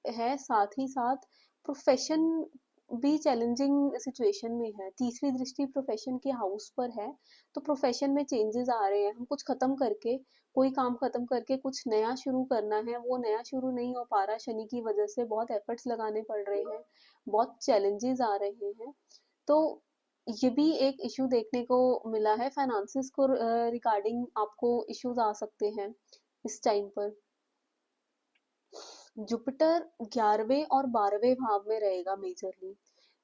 है, साथ ही साथ प्रोफेशन भी चैलेंजिंग सिचुएशन में है। तीसरी दृष्टि प्रोफेशन के हाउस पर है, तो प्रोफेशन में चेंजेस आ रहे हैं। हम कुछ खत्म करके, कोई काम खत्म करके कुछ नया शुरू करना है, वो नया शुरू नहीं हो पा रहा शनि की वजह से। बहुत एफर्ट्स लगाने पड़ रहे हैं, बहुत चैलेंजेस आ रहे हैं। तो ये भी एक इशू देखने को मिला है। फाइनेंसिस को रिगार्डिंग आपको इश्यूज आ सकते हैं इस टाइम पर। जुपिटर 11वें और 12वें भाव में रहेगा मेजरली।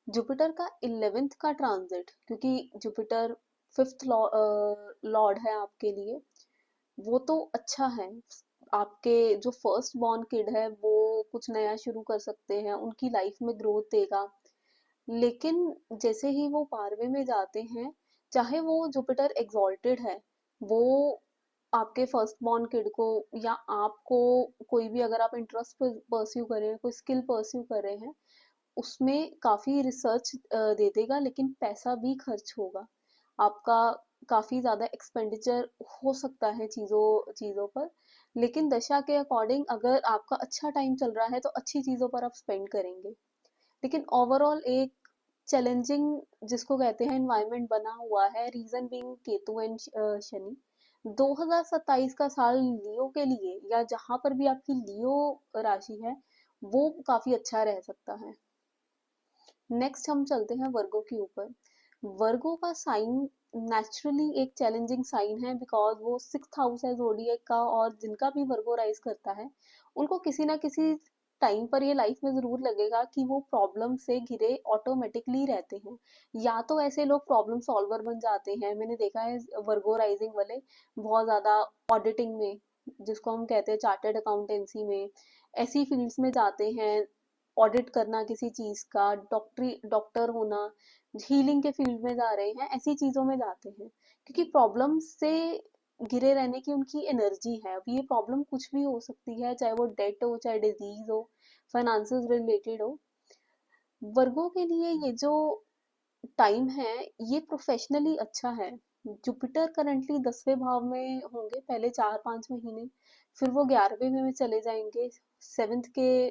जुपिटर का 11th का ट्रांजिट, क्योंकि जुपिटर 5th लॉर्ड है आपके लिए, वो तो अच्छा है। आपके जो फर्स्ट बॉर्न किड है वो कुछ नया शुरू कर सकते हैं, उनकी लाइफ में ग्रोथ देगा। लेकिन जैसे ही वो 12वें में जाते हैं, चाहे वो जुपिटर एग्जॉल्टेड है, वो आपके फर्स्ट बॉर्न किड को या आपको, कोई भी अगर आप इंटरेस्ट परस्यू कर रहे हैं, कोई स्किल परस्यू कर रहे हैं, उसमें काफी रिसर्च दे देगा, लेकिन पैसा भी खर्च होगा आपका। काफी ज्यादा एक्सपेंडिचर हो सकता है चीजों चीजों पर। लेकिन दशा के अकॉर्डिंग अगर आपका अच्छा टाइम चल रहा है तो अच्छी चीजों पर आप स्पेंड करेंगे। लेकिन ओवरऑल एक चैलेंजिंग, जिसको कहते हैं, एनवायरनमेंट बना हुआ है। Reason being Ketu and Shani. 2027 का साल लियो के लिए, या जहां पर भी आपकी लियो राशि है, वो काफी अच्छा रह सकता है। नेक्स्ट हम चलते हैं वर्गो के ऊपर। वर्गो का साइन नेचुरली एक चैलेंजिंग साइन है, बिकॉज वो 6th हाउस है जोडिएक का, और जिनका भी वर्गो राइज करता है, उनको किसी ना किसी टाइम पर ये लाइफ में जरूर लगेगा कि वो प्रॉब्लम से घिरे ऑटोमेटिकली रहते हैं। या तो ऐसे लोग प्रॉब्लम सॉल्वर बन जाते हैं, मैंने देखा है वर्गो राइजिंग वाले बहुत ज्यादा ऑडिटिंग में, जिसको हम कहते हैं चार्टर्ड अकाउंटेंसी में, ऐसी फील्ड्स में जाते हैं। ऑडिट करना किसी चीज का, डॉक्टर होना, हीलिंग के फील्ड में जा रहे हैं, ऐसी चीजों में जाते हैं, क्योंकि प्रॉब्लम से घिरे रहने की उनकी एनर्जी है। अब ये प्रॉब्लम कुछ भी हो सकती है, चाहे वो डेट हो, चाहे डिजीज हो, फाइनेंसेस रिलेटेड हो। वर्गों के लिए ये जो टाइम है, ये प्रोफेशनली अच्छा है। जुपिटर करंटली 10वें भाव में होंगे पहले 4-5 महीने, फिर वो 11वें में चले जाएंगे। 7th के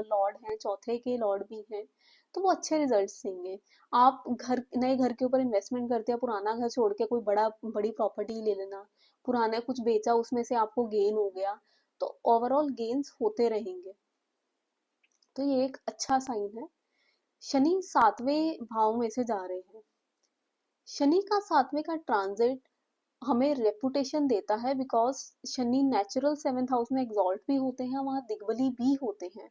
लॉर्ड हैं, चौथे के लॉर्ड भी हैं, तो वो अच्छे रिजल्ट्स देंगे। आप घर, नए घर के ऊपर इन्वेस्टमेंट करते हैं, पुराना घर छोड़ के कोई बड़ी प्रॉपर्टी ले लेना, पुराना कुछ बेचा, उसमें से आपको गेन हो गया, तो ओवरऑल गेन्स होते रहेंगे। तो ये एक अच्छा साइन है। शनि 7वें भाव में से जा रहे हैं। शनि का 7वें का ट्रांजिट हमें रेपुटेशन देता है, because Shani natural 7th house में एग्जॉल्ट भी होते हैं, वहां दिग्बली भी होते हैं।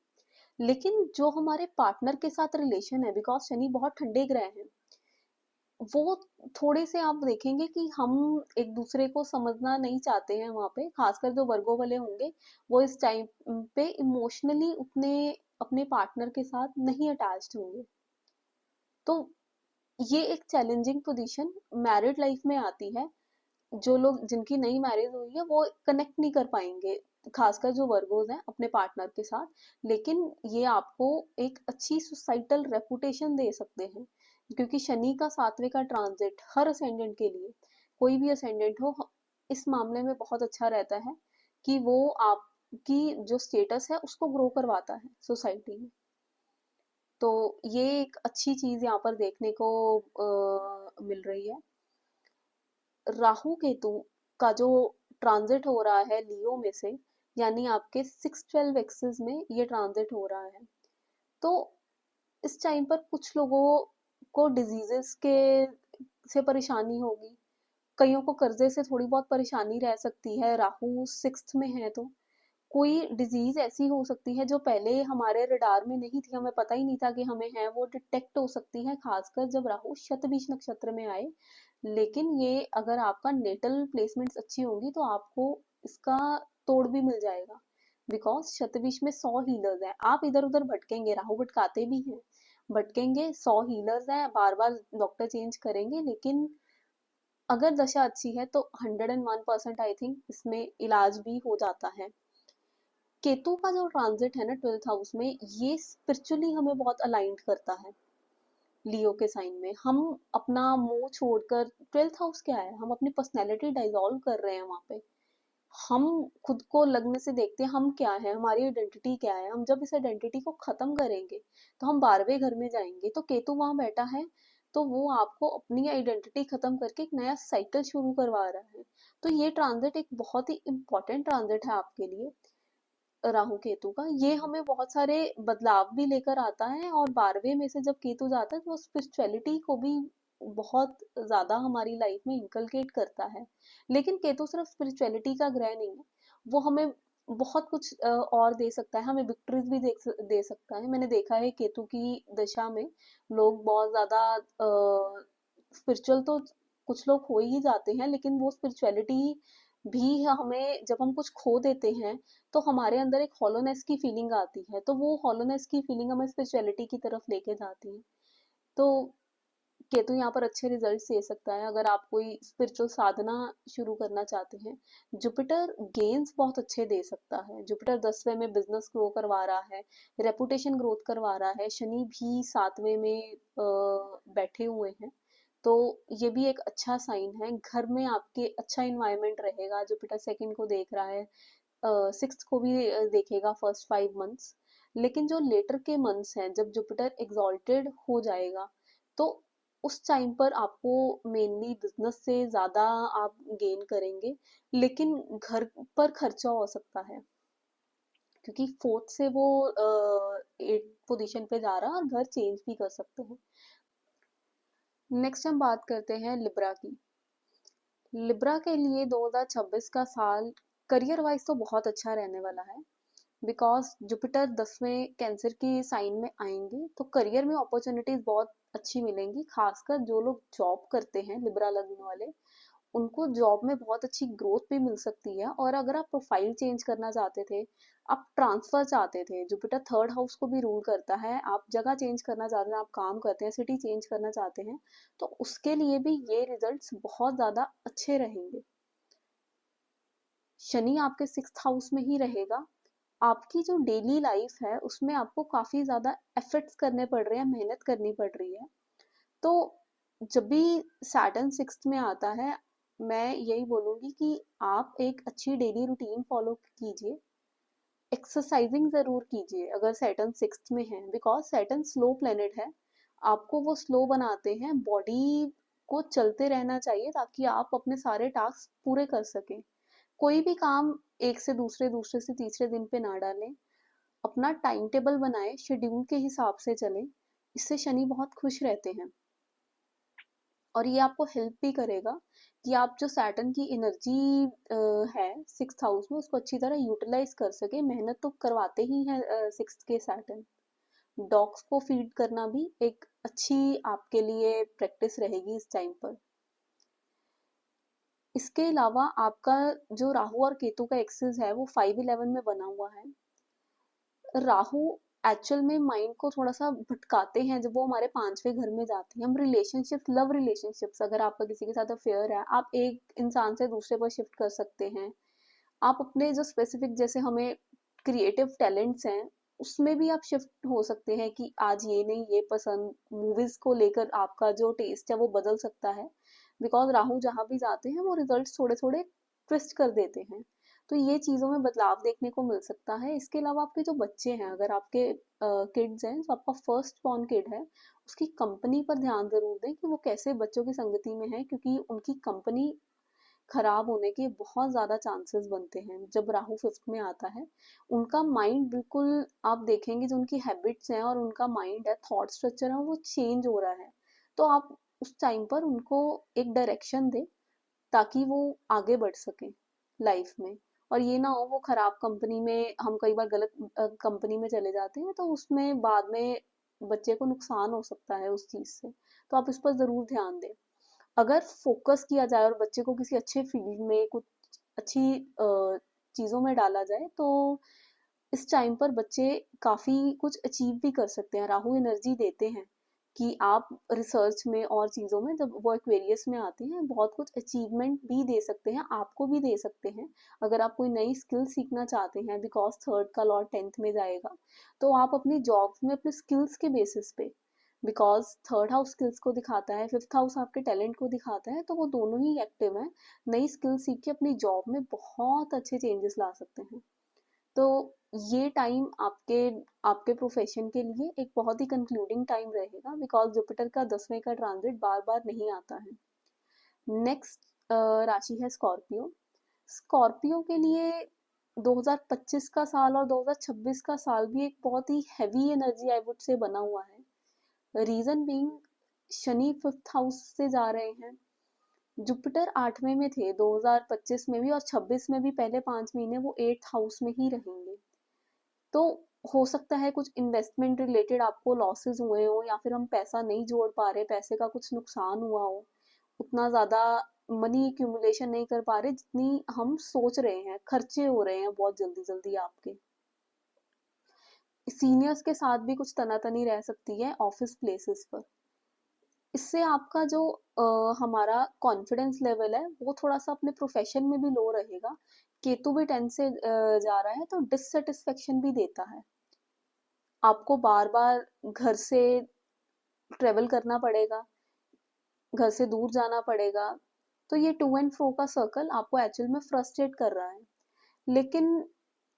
लेकिन जो हमारे पार्टनर के साथ रिलेशन है, बिकॉज शनि बहुत ठंडे ग्रह हैं, वो थोड़े से आप देखेंगे कि हम एक दूसरे को समझना नहीं चाहते हैं वहां पे। खासकर जो वर्गो वाले होंगे, वो इस टाइम पे इमोशनली उतने अपने पार्टनर के साथ नहीं अटैच्ड होंगे। तो ये एक चैलेंजिंग पोजीशन मैरिड लाइफ में आती है। जो लोग, जिनकी नई मैरिज हुई है, वो कनेक्ट नहीं कर पाएंगे, खासकर जो वर्गोज हैं, अपने पार्टनर के साथ। लेकिन ये आपको एक अच्छी सोसाइटल रेपुटेशन दे सकते हैं, क्योंकि शनि का 7वें का ट्रांजिट हर असेंडेंट के लिए, कोई भी असेंडेंट हो, इस मामले में बहुत अच्छा रहता है कि वो आपकी जो स्टेटस है उसको ग्रो करवाता है सोसाइटी में। तो ये एक अच्छी चीज यहाँ पर देखने को मिल रही है। राहु केतु का जो ट्रांजिट हो रहा है लियो में से, यानी आपके 6-12 एक्सिस में ये ट्रांजिट हो रहा है, तो इस टाइम पर कुछ लोगों को डिजीजेस के से परेशानी होगी, कईयों को कर्जे से थोड़ी बहुत परेशानी रह सकती है। राहु 6th में है, तो कोई डिजीज ऐसी हो सकती है जो पहले हमारे रडार में नहीं थी, हमें पता ही नहीं था कि हमें है, वो डिटेक्ट हो सकती है, खासकर जब राहु शतभिष नक्षत्र में आए। लेकिन ये अगर आपका नेटल प्लेसमेंट्स अच्छी होंगी तो आपको इसका तोड़ भी मिल जाएगा, बिकॉज शतभिष में 100 हीलर्स हैं। आप इधर उधर भटकेंगे, राहु भटकाते भी हैं, भटकेंगे, 100 हीलर्स हैं, बार बार डॉक्टर चेंज करेंगे, लेकिन अगर दशा अच्छी है तो 101% आई थिंक इसमें इलाज भी हो जाता है। केतु का जो ट्रांजिट है ना 12th हाउस में, ये स्पिरिचुअली हमें बहुत अलाइंड करता है। लियो के साइन में हम अपना मुंह छोड़कर, 12th हाउस क्या है, हम अपनी पर्सनैलिटी डाइजॉल्व कर रहे हैं वहां पे। हम खुद को लगने से देखते हैं हम क्या है, हमारी आइडेंटिटी क्या है। हम जब इस आइडेंटिटी को खत्म करेंगे तो हम 12वें घर में जाएंगे, तो केतु वहां बैठा है, तो वो आपको अपनी आइडेंटिटी खत्म करके एक नया साइकिल शुरू करवा रहा है। तो ये ट्रांजिट एक बहुत ही इंपॉर्टेंट ट्रांजिट है आपके लिए, राहु केतु का। ये हमें बहुत सारे बदलाव भी लेकर आता है, और 12वें में से जब केतु जाता है तो वो स्पिरिचुअलिटी को भी बहुत ज्यादा हमारी लाइफ में इंकलकेट करता है। लेकिन केतु सिर्फ स्पिरिचुअलिटी का ग्रह नहीं है, वो हमें बहुत कुछ और दे सकता है, हमें विक्ट्रीज भी दे सकता है। मैंने देखा है केतु की दशा में लोग बहुत ज्यादा स्पिरिचुअल तो कुछ लोग हो ही जाते हैं, लेकिन वो स्पिरिचुअलिटी भी हमें, जब हम कुछ खो देते हैं तो हमारे अंदर एक हॉलोनेस की फीलिंग आती है, तो वो हॉलोनेस की फीलिंग हमें स्पिरिचुअलिटी की तरफ लेके जाती है। तो केतु यहाँ पर अच्छे रिजल्ट दे सकता है अगर आप कोई स्पिरिचुअल साधना शुरू करना चाहते हैं। जुपिटर गेन्स बहुत अच्छे दे सकता है। जुपिटर 10वें में बिजनेस ग्रो करवा रहा है, रेपुटेशन ग्रोथ करवा रहा है। शनि भी 7वें में बैठे हुए हैं, तो ये भी एक अच्छा साइन है। घर में आपके अच्छा इन्वायरमेंट रहेगा। जुपिटर सेकंड को देख रहा है, सिक्स्थ को भी देखेगा फर्स्ट 5 मंथ्स। लेकिन जो लेटर के मंथ्स हैं, जब जुपिटर एग्जॉल्टेड हो जाएगा, तो उस टाइम पर आपको मेनली बिजनेस से ज्यादा आप गेन करेंगे, लेकिन घर पर खर्चा हो सकता है, क्योंकि फोर्थ से वो 8 पोजीशन पे जा रहा है और घर चेंज भी कर सकते हैं। नेक्स्ट हम बात करते हैं लिब्रा की। लिब्रा के लिए 2026 का साल करियर वाइज तो बहुत अच्छा रहने वाला है, बिकॉज जुपिटर 10वें कैंसर की साइन में आएंगे, तो करियर में अपॉर्चुनिटीज बहुत अच्छी मिलेंगी। खासकर जो लोग जॉब करते हैं, लिब्रा लग्न वाले, उनको जॉब में बहुत अच्छी ग्रोथ भी मिल सकती है। और अगर आप प्रोफाइल चेंज करना चाहते थे, आप ट्रांसफर चाहते थे, जुपिटर थर्ड हाउस को भी रूल करता है, आप जगह चेंज करना चाहते हैं, आप काम करते हैं, सिटी चेंज करना चाहते हैं, तो उसके लिए भी ये रिजल्ट्स बहुत ज्यादा अच्छे रहेंगे। शनि आपके 6th हाउस में ही रहेगा। आपकी जो डेली लाइफ है उसमें आपको काफी ज्यादा एफर्ट्स करने पड़ रहे हैं, मेहनत करनी पड़ रही है। तो जब भी सैटर्न 6th में आता है, मैं यही बोलूंगी कि आप एक अच्छी डेली रूटीन फॉलो कीजिए। एक्सरसाइजिंग जरूर कीजिए अगर सैटर्न 6th में है, बिकॉज सैटर्न स्लो प्लेनेट है। आपको वो स्लो बनाते हैं, बॉडी को चलते रहना चाहिए ताकि आप अपने सारे टास्क पूरे कर सकें। कोई भी काम एक से दूसरे, दूसरे से तीसरे दिन पे ना डालें। अपना टाइम टेबल बनाएं, शेड्यूल के हिसाब से चलें। इससे शनि बहुत खुश रहते हैं, और ये आपको हेल्प भी करेगा कि आप जो सैटर्न की एनर्जी है 6th हाउस में, उसको अच्छी तरह यूटिलाइज कर सके। मेहनत तो करवाते ही हैं 6th के सैटर्न। डॉग्स को फीड करना भी एक अच्छी आपके लिए प्रैक्टिस रहेगी इस टाइम पर। इसके अलावा आपका जो राहु और केतु का एक्सिस है वो 5-11 में बना हुआ है। राहु एक्चुअल में माइंड को थोड़ा सा भटकाते हैं जब वो हमारे 5वें घर में जाते हैं। हम रिलेशनशिप, लव रिलेशनशिप्स, अगर आपका किसी के साथ अफेयर है, आप एक इंसान से दूसरे पर शिफ्ट कर सकते हैं। आप अपने जो स्पेसिफिक, जैसे हमें क्रिएटिव टैलेंट्स हैं, उसमें भी आप शिफ्ट हो सकते हैं कि आज ये नहीं ये पसंद। मूवीज को लेकर आपका जो टेस्ट है वो बदल सकता है, बिकॉज राहु जहाँ भी जाते हैं वो रिजल्ट थोड़े थोड़े ट्विस्ट कर देते हैं। तो ये चीजों में बदलाव देखने को मिल सकता है। इसके अलावा आपके जो बच्चे हैं, अगर आपके किड्स हैं, तो आपका फर्स्ट बॉर्न किड है, उसकी कंपनी पर ध्यान जरूर दें कि वो कैसे बच्चों की संगति में है, क्योंकि उनकी कंपनी खराब होने के बहुत ज्यादा चांसेस बनते हैं जब राहु 5th में आता है। उनका माइंड बिल्कुल, आप देखेंगे जो उनकी हैबिट्स हैं और उनका माइंड है, थॉट स्ट्रक्चर है, वो चेंज हो रहा है। तो आप उस टाइम पर उनको एक डायरेक्शन दें ताकि वो आगे बढ़ सके लाइफ में। और ये ना हो वो खराब कंपनी में, हम कई बार गलत कंपनी में चले जाते हैं, तो उसमें बाद में बच्चे को नुकसान हो सकता है उस चीज से। तो आप इस पर जरूर ध्यान दें। अगर फोकस किया जाए और बच्चे को किसी अच्छे फील्ड में, कुछ अच्छी चीजों में डाला जाए, तो इस टाइम पर बच्चे काफी कुछ अचीव भी कर सकते हैं। राहु एनर्जी देते हैं कि आप रिसर्च में और चीजों में, जब वो एक्वेरियस में आते हैं, बहुत कुछ अचीवमेंट भी दे सकते हैं, आपको भी दे सकते हैं। अगर आप कोई नई स्किल सीखना चाहते हैं, बिकॉज थर्ड का लॉर्ड 10th में जाएगा, तो आप अपनी जॉब्स में अपने स्किल्स के बेसिस पे बिकॉज थर्ड हाउस स्किल्स को दिखाता है, फिफ्थ हाउस आपके टैलेंट को दिखाता है, तो वो दोनों ही एक्टिव हैं। नई स्किल सीख के अपनी जॉब में बहुत अच्छे चेंजेस ला सकते हैं। तो ये टाइम आपके आपके प्रोफेशन के लिए एक बहुत ही कंक्लूडिंग टाइम रहेगा, बिकॉज जुपिटर का 10वें का ट्रांजिट बार बार नहीं आता है। नेक्स्ट राशि है स्कॉर्पियो। स्कॉर्पियो के लिए 2025 का साल और 2026 का साल भी एक बहुत ही हैवी एनर्जी आई वुड से बना हुआ है। Reason being, Shani fifth house से जा रहे हैं, जुपिटर 8वें में थे 2025 में भी, और 26 में भी पहले 5 महीने वो 8th हाउस में ही रहेंगे। तो हो सकता है कुछ इन्वेस्टमेंट रिलेटेड आपको लॉसेस हुए हो, या फिर हम पैसा नहीं जोड़ पा रहे, पैसे का कुछ नुकसान हुआ हो, उतना ज़्यादा मनी एक्यूमुलेशन नहीं कर पा रहे जितनी हम सोच रहे हैं, खर्चे हो रहे हैं बहुत जल्दी जल्दी आपके। सीनियर्स के साथ भी कुछ तनातनी रह सकती है ऑफिस प्लेसेस पर। इससे आपका जो हमारा कॉन्फिडेंस लेवल है वो थोड़ा सा अपने प्रोफेशन में भी लो रहेगा। केतु भी 10 से जा रहा है तो डिससेटिस्फेक्शन भी देता है, आपको बार बार घर से ट्रेवल करना पड़ेगा, घर से दूर जाना पड़ेगा, तो ये टू एंड फ्रो का सर्कल आपको एक्चुअल में फ्रस्ट्रेट कर रहा है। लेकिन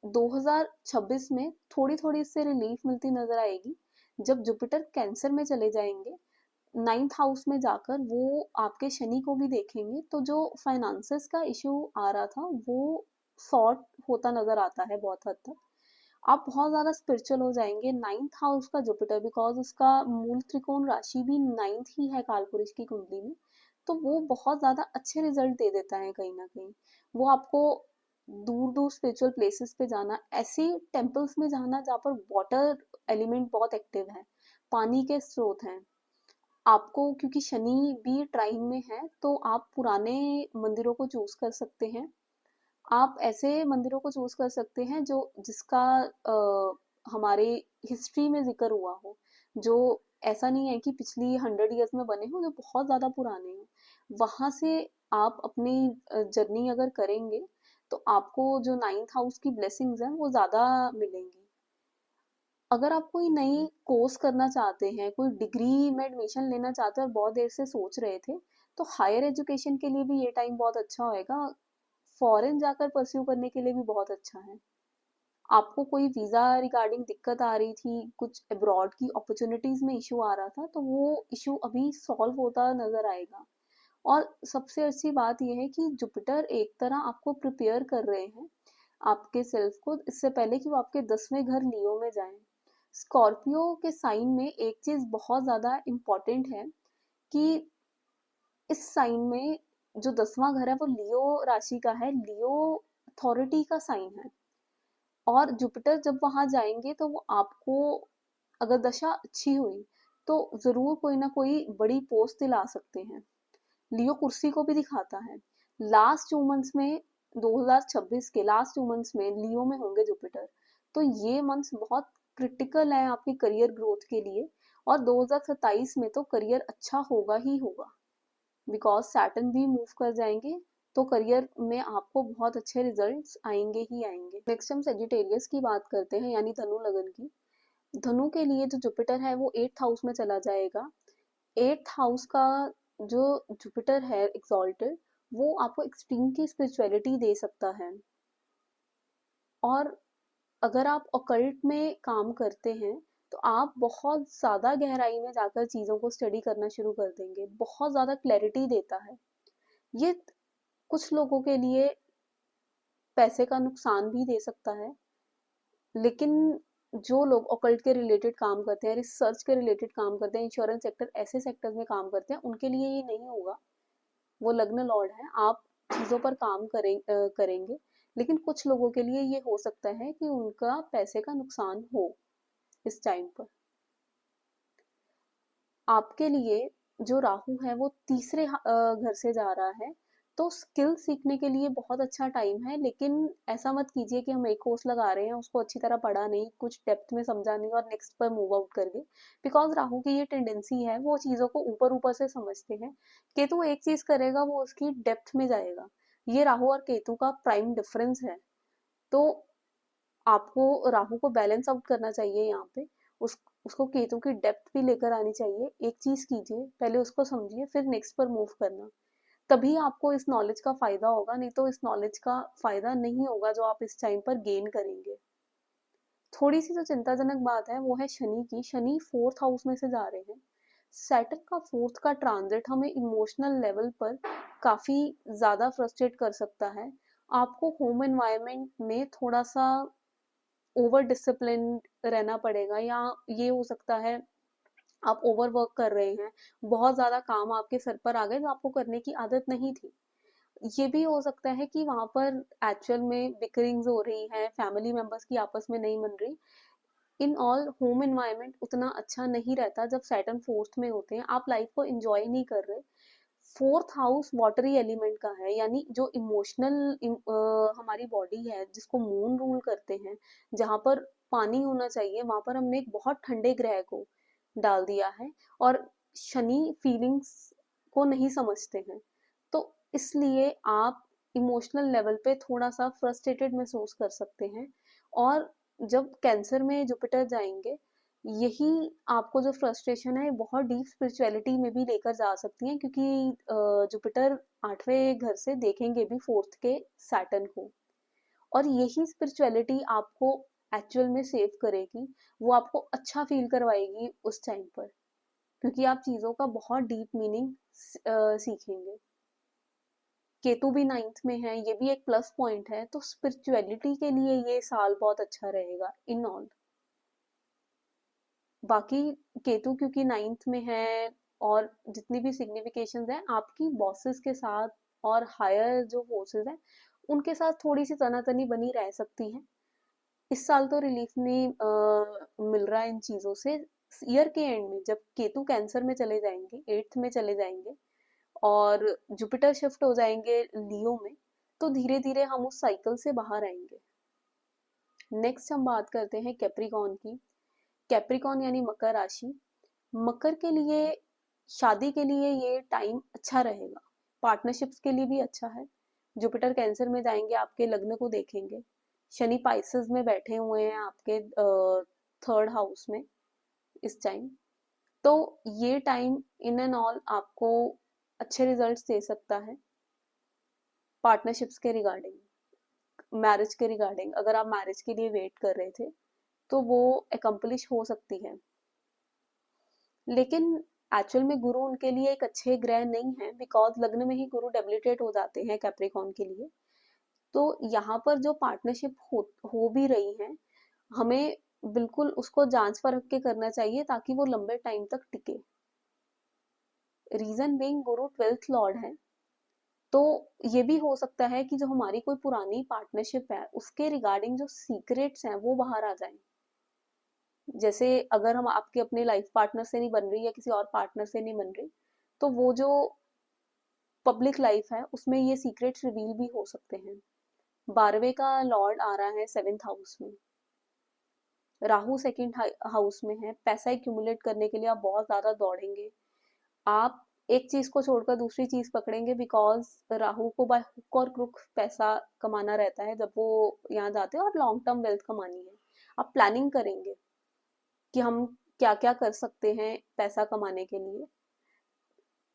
2026 में थोड़ी थोड़ी इससे रिलीफ मिलती नजर आएगी, जब जुपिटर कैंसर में चले जाएंगे, 9th हाउस में जाकर वो आपके शनि को भी देखेंगे, तो जो फाइनेंसेस का इशू आ रहा था वो सॉर्ट होता नजर आता है बहुत हद तक। आप बहुत ज्यादा स्पिरिचुअल हो जाएंगे। 9th हाउस का जुपिटर, बिकॉज उसका मूल त्रिकोण राशि भी 9th ही है कालपुरुष की कुंडली में, तो वो बहुत ज्यादा अच्छे रिजल्ट दे देता है कहीं ना कहीं। वो आपको दूर दूर स्पिरिचुअल प्लेसेस पे जाना, ऐसे टेम्पल्स में जाना जहाँ पर वाटर एलिमेंट बहुत एक्टिव है, पानी के स्रोत हैं। आपको क्योंकि शनि भी ट्राइन में है, तो आप पुराने मंदिरों को चूज कर सकते हैं। आप ऐसे मंदिरों को चूज कर सकते हैं जो जिसका हमारे हिस्ट्री में जिक्र हुआ हो, जो ऐसा नहीं है कि पिछली 100 ईयर्स में बने हो, जो बहुत ज्यादा पुराने हो। वहां से आप अपनी जर्नी अगर करेंगे तो आपको जो 9th हाउस की ब्लेसिंग्स हैं वो ज्यादा मिलेंगी। अगर आप कोई नई कोर्स करना चाहते हैं, कोई डिग्री में एडमिशन लेना चाहते हैं और बहुत देर से सोच रहे थे, तो हायर एजुकेशन के लिए भी ये टाइम बहुत अच्छा होएगा। फॉरेन जाकर परस्यू करने के लिए भी बहुत अच्छा है। आपको कोई वीजा रिगार्डिंग दिक्कत आ रही थी, कुछ अब्रॉड की अपॉर्चुनिटीज में इशू आ रहा था, तो वो इशू अभी सॉल्व होता नजर आएगा। और सबसे अच्छी बात यह है कि जुपिटर एक तरह आपको प्रिपेयर कर रहे हैं आपके सेल्फ को, इससे पहले कि वो आपके 10वें घर लियो में जाएं। स्कॉर्पियो के साइन में एक चीज बहुत ज्यादा इम्पोर्टेंट है कि इस साइन में जो 10वां घर है वो लियो राशि का है, लियो अथॉरिटी का साइन है। और जुपिटर जब वहां जाएंगे तो वो आपको, अगर दशा अच्छी हुई तो जरूर कोई ना कोई बड़ी पोस्ट दिला सकते हैं। लियो कुर्सी को भी दिखाता है। लास्ट 2 मंथ्स में, 2026 के लास्ट 2 मंथ्स में लियो में होंगे जुपिटर, तो ये मंथ्स बहुत क्रिटिकल है आपके करियर ग्रोथ के लिए। और 2027 में तो करियर अच्छा होगा ही होगा, बिकॉज सैटर्न भी मूव कर जाएंगे, तो करियर में आपको बहुत अच्छे रिजल्ट्स आएंगे ही आएंगे। नेक्स्ट हम सेजिटेरियस की बात करते हैं, यानी धनु लगन की। धनु के लिए जो जुपिटर है वो 8th हाउस में चला जाएगा। 8th हाउस का जो जुपिटर है एक्सॉल्टेड, वो आपको एक्सट्रीम की स्पिरिचुअलिटी दे सकता है। और अगर आप ऑकल्ट में काम करते हैं तो आप बहुत ज़्यादा गहराई में जाकर चीज़ों को स्टडी करना शुरू कर देंगे, बहुत ज़्यादा क्लैरिटी देता है ये। कुछ लोगों के लिए पैसे का नुकसान भी दे सकता है, लेकिन जो लोग ऑकल्ट के रिलेटेड काम करते हैं, रिसर्च के रिलेटेड काम करते हैं, इंश्योरेंस सेक्टर, ऐसे सेक्टर्स में काम करते हैं, उनके लिए ये नहीं होगा। वो लग्न लॉर्ड है, आप चीज़ों पर काम करेंगे, लेकिन कुछ लोगों के लिए ये हो सकता है कि उनका पैसे का नुकसान हो इस टाइम पर। आपके लिए जो राहु है वो तीसरे घर से जा रहा है, तो स्किल सीखने के लिए बहुत अच्छा टाइम है। लेकिन ऐसा मत कीजिए कि हम एक कोर्स लगा रहे हैं, उसको अच्छी तरह पढ़ा नहीं, कुछ डेप्थ में समझा नहीं और नेक्स्ट पर मूव आउट कर गए, बिकॉज राहु की ये टेंडेंसी है, वो चीज़ों को ऊपर ऊपर से समझते हैं। केतु एक चीज़ करेगा, वो उसकी डेप्थ में जाएगा। ये राहु और केतु का प्राइम डिफरेंस है। तो आपको राहु को बैलेंस आउट करना चाहिए यहाँ पे। उस उसको केतु की डेप्थ भी लेकर आनी चाहिए। एक चीज कीजिए, पहले उसको समझिए, फिर नेक्स्ट पर मूव करना, तभी आपको इस नॉलेज का फायदा होगा, नहीं तो इस नॉलेज का फायदा नहीं होगा जो आप इस टाइम पर गेन करेंगे। थोड़ी सी जो चिंताजनक बात है वो है शनि की। शनि फोर्थ हाउस में से जा रहे हैं। सैटर्न का फोर्थ का ट्रांजिट हमें इमोशनल लेवल पर काफी ज्यादा फ्रस्ट्रेट कर सकता है। आपको होम एनवायरनमेंट में थोड़ा सा ओवर डिसिप्लिन रहना पड़ेगा, या ये हो सकता है आप ओवर वर्क कर रहे हैं, बहुत ज्यादा काम आपके सर पर आ गए जो आपको करने की आदत नहीं थी। ये भी हो सकता है कि वहां पर एक्चुअल में बिकरिंग्स हो रही है, फैमिली मेंबर्स की आपस में नहीं बन रही। इन ऑल होम एनवायरनमेंट उतना अच्छा नहीं रहता जब सैटर्न फोर्थ में होते हैं, आप लाइफ को एंजॉय नहीं कर रहे। फोर्थ हाउस वाटरी एलिमेंट का है, यानी जो इमोशनल हमारी बॉडी है जिसको मून रूल करते हैं, जहां पर पानी होना चाहिए वहां पर हमने एक बहुत ठंडे ग्रह को डाल दिया है। और शनि फीलिंग्स को नहीं समझते हैं, तो इसलिए आप इमोशनल लेवल पे थोड़ा सा फ्रस्ट्रेटेड महसूस कर सकते हैं। और जब कैंसर में जुपिटर जाएंगे, यही आपको जो फ्रस्ट्रेशन है बहुत डीप स्पिरिचुअलिटी में भी लेकर जा सकती है, क्योंकि जुपिटर 8वें घर से देखेंगे भी फोर्थ के सैटर्न को, और यही स्पिरिचुअलिटी आपको एक्चुअल में सेव करेगी, वो आपको अच्छा फील करवाएगी उस टाइम पर, क्योंकि आप चीजों का बहुत डीप मीनिंग सीखेंगे। केतु भी नाइन्थ में है, ये भी एक प्लस पॉइंट है, तो स्पिरिचुअलिटी के लिए ये साल बहुत अच्छा रहेगा इन ऑल। बाकी केतु क्योंकि नाइन्थ में है, और जितनी भी सिग्निफिकेशंस हैं आपकी बॉसेस के साथ और हायर जो फोर्सेस हैं उनके साथ थोड़ी सी तनातनी बनी रह सकती है। इस साल तो रिलीफ नहीं मिल रहा है इन चीजों से। ईयर के एंड में जब केतु कैंसर में चले जाएंगे, एट्थ में चले जाएंगे, और जुपिटर शिफ्ट हो जाएंगे लियो में, तो धीरे धीरे हम उस साइकिल से बाहर आएंगे। नेक्स्ट हम बात करते हैं कैप्रिकॉन की। कैप्रिकॉन यानी मकर राशि। मकर के लिए शादी के लिए ये टाइम अच्छा रहेगा, पार्टनरशिप्स के लिए भी अच्छा है। जुपिटर कैंसर में जाएंगे, आपके लग्न को देखेंगे। शनि पाइसेस में बैठे हुए हैं आपके थर्ड हाउस में इस टाइम, तो ये टाइम इन एंड ऑल आपको अच्छे रिजल्ट्स दे सकता है। पार्टनरशिप्स के रिगार्डिंग, मैरिज के रिगार्डिंग, अगर आप मैरिज के लिए वेट कर रहे थे तो वो एकम्प्लिश हो सकती है। लेकिन एक्चुअल में गुरु उनके लिए एक अच्छे ग्रह नहीं है, बिकॉज लग्न में ही गुरु डेबिलिटेट हो जाते हैं कैप्रिकॉन के लिए। तो यहाँ पर जो पार्टनरशिप हो भी रही है, हमें बिल्कुल उसको जांच परख के करना चाहिए ताकि वो लंबे टाइम तक टिके। रीजन बीइंग गुरु 12th लॉर्ड है, तो ये भी हो सकता है कि जो हमारी कोई पुरानी पार्टनरशिप है उसके रिगार्डिंग जो सीक्रेट्स हैं वो बाहर आ जाएं। जैसे अगर हम आपके अपने लाइफ पार्टनर से नहीं बन रही या किसी और पार्टनर से नहीं बन रही, तो वो जो पब्लिक लाइफ है उसमें ये सीक्रेट्स रिवील भी हो सकते हैं। 12वें का लॉर्ड आ रहा है 7th हाउस में, राहु सेकंड हाउस में है। पैसा एक्यूमुलेट करने के लिए आप बहुत ज्यादा दौड़ेंगे, आप एक चीज को छोड़कर दूसरी चीज पकड़ेंगे, बिकॉज राहु को बाय हुक और क्रुक पैसा कमाना रहता है जब वो यहाँ जाते हैं, और लॉन्ग टर्म वेल्थ कमानी है। आप प्लानिंग करेंगे कि हम क्या क्या कर सकते हैं पैसा कमाने के लिए।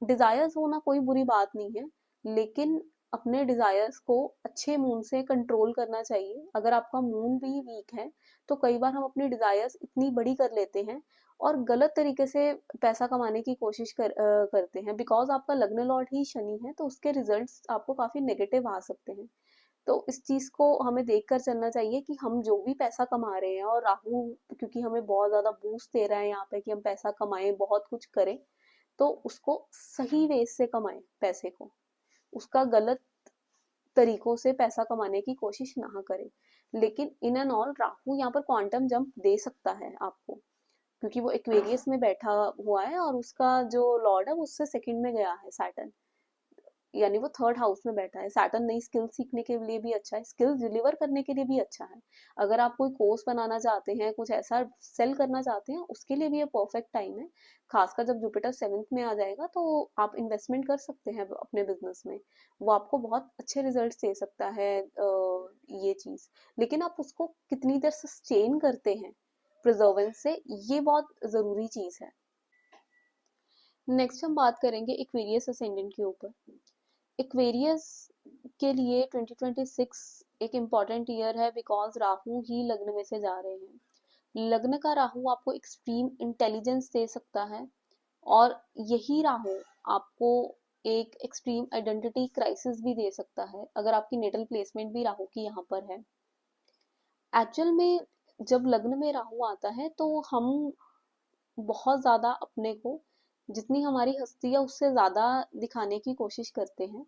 डिजायर्स होना कोई बुरी बात नहीं है, लेकिन अपने डिजायर्स को अच्छे मून से कंट्रोल करना चाहिए। अगर आपका मून भी वीक है तो कई बार हम अपनी डिजायर्स इतनी बड़ी कर लेते हैं और गलत तरीके से पैसा कमाने की कोशिश करते हैं, बिकॉज आपका लग्न लॉर्ड ही शनि है, तो उसके रिजल्ट्स आपको काफी नेगेटिव आ सकते हैं। तो इस चीज को हमें देख कर चलना चाहिए कि हम जो भी पैसा कमा रहे हैं, और राहु क्योंकि हमें बहुत ज्यादा बूस्ट दे रहा है यहाँ पे कि हम पैसा कमाएं, बहुत कुछ करें, तो उसको सही वे से कमाएं पैसे को, उसका गलत तरीकों से पैसा कमाने की कोशिश ना करें। लेकिन इन एंड ऑल राहु यहाँ पर क्वांटम जंप दे सकता है आपको, क्योंकि वो एक्वेरियस में बैठा हुआ है और उसका जो लॉर्ड है वो उससे सेकंड में गया है सैटर्न, यानी वो थर्ड हाउस में बैठा है। सैटर्न नई स्किल सीखने के लिए भी अच्छा है, स्किल्स डिलीवर करने के लिए भी अच्छा है। अगर आप कोई कोर्स बनाना चाहते हैं, कुछ ऐसा सेल करना चाहते हैं, उसके लिए भी ये परफेक्ट टाइम है। खासकर जब जुपिटर 7th में आ जाएगा तो आप इन्वेस्टमेंट कर सकते हैं अपने बिजनेस में, वो आपको बहुत अच्छे रिजल्ट दे सकता है ये चीज। लेकिन आप उसको कितनी देर सस्टेन करते हैं, प्रिजर्वेंस से, ये बहुत जरूरी चीज है। नेक्स्ट हम बात करेंगे एक्वेरियस असेंडेंट के ऊपर। एक्वेरियस के लिए 2026 एक इम्पॉर्टेंट ईयर है बिकॉज राहु ही लग्न में से जा रहे हैं। लग्न का राहु आपको एक्सट्रीम इंटेलिजेंस दे सकता है और यही राहु आपको एक एक्सट्रीम आइडेंटिटी क्राइसिस भी दे सकता है अगर आपकी नेटल प्लेसमेंट भी राहु की यहाँ पर है। एक्चुअल में जब लग्न में राहु आता है तो हम बहुत ज्यादा अपने को, जितनी हमारी हस्ती है उससे ज्यादा दिखाने की कोशिश करते हैं।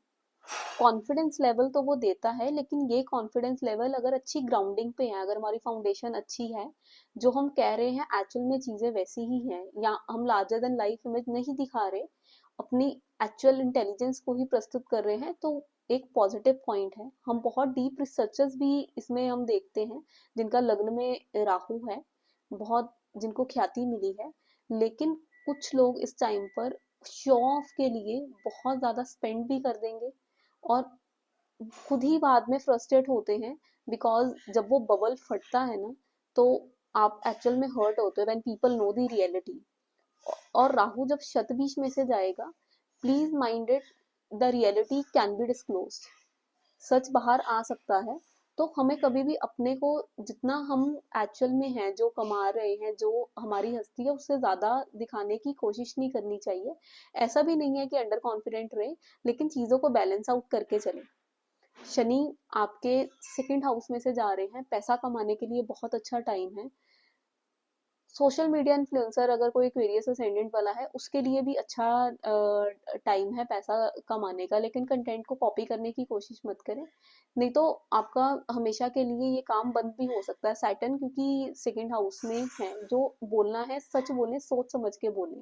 कॉन्फिडेंस लेवल तो वो देता है, लेकिन ये कॉन्फिडेंस लेवल अगर अच्छी ग्राउंडिंग पे है, अगर हमारी फाउंडेशन अच्छी है, जो हम कह रहे हैं एक्चुअल में चीजें वैसी ही हैं, या हम लार्जर देन लाइफ इमेज नहीं दिखा रहे, अपनी एक्चुअल इंटेलिजेंस को ही प्रस्तुत कर रहे हैं, तो एक पॉजिटिव पॉइंट है। हम बहुत डीप रिसर्चर्स भी इसमें हम देखते हैं जिनका लग्न में राहु है, बहुत जिनको ख्याति मिली है, लेकिन कुछ लोग इस टाइम पर शो ऑफ के लिए बहुत ज्यादा स्पेंड भी कर देंगे और खुद ही बाद में फ्रस्ट्रेट होते हैं, बिकॉज जब वो बबल फटता है ना तो आप एक्चुअल में हर्ट होते हो when people know the reality. और राहु जब शतबीज में से जाएगा, please mind it, the reality can be disclose, सच बाहर आ सकता है। तो हमें कभी भी अपने को, जितना हम एक्चुअल में हैं, जो कमा रहे हैं, जो हमारी हस्ती है, उससे ज्यादा दिखाने की कोशिश नहीं करनी चाहिए। ऐसा भी नहीं है कि अंडर कॉन्फिडेंट रहे, लेकिन चीजों को बैलेंस आउट करके चले। शनि आपके सेकंड हाउस में से जा रहे हैं, पैसा कमाने के लिए बहुत अच्छा टाइम है। सोशल मीडिया इन्फ्लुएंसर अगर कोई एक्वेरियस असेंडेंट वाला है, उसके लिए भी अच्छा टाइम है पैसा कमाने का, लेकिन कंटेंट को कॉपी करने की कोशिश मत करें, नहीं तो आपका हमेशा के लिए ये काम बंद भी हो सकता है। सैटर्न क्योंकि सेकंड हाउस में है, जो बोलना है सच बोले, सोच समझ के बोले।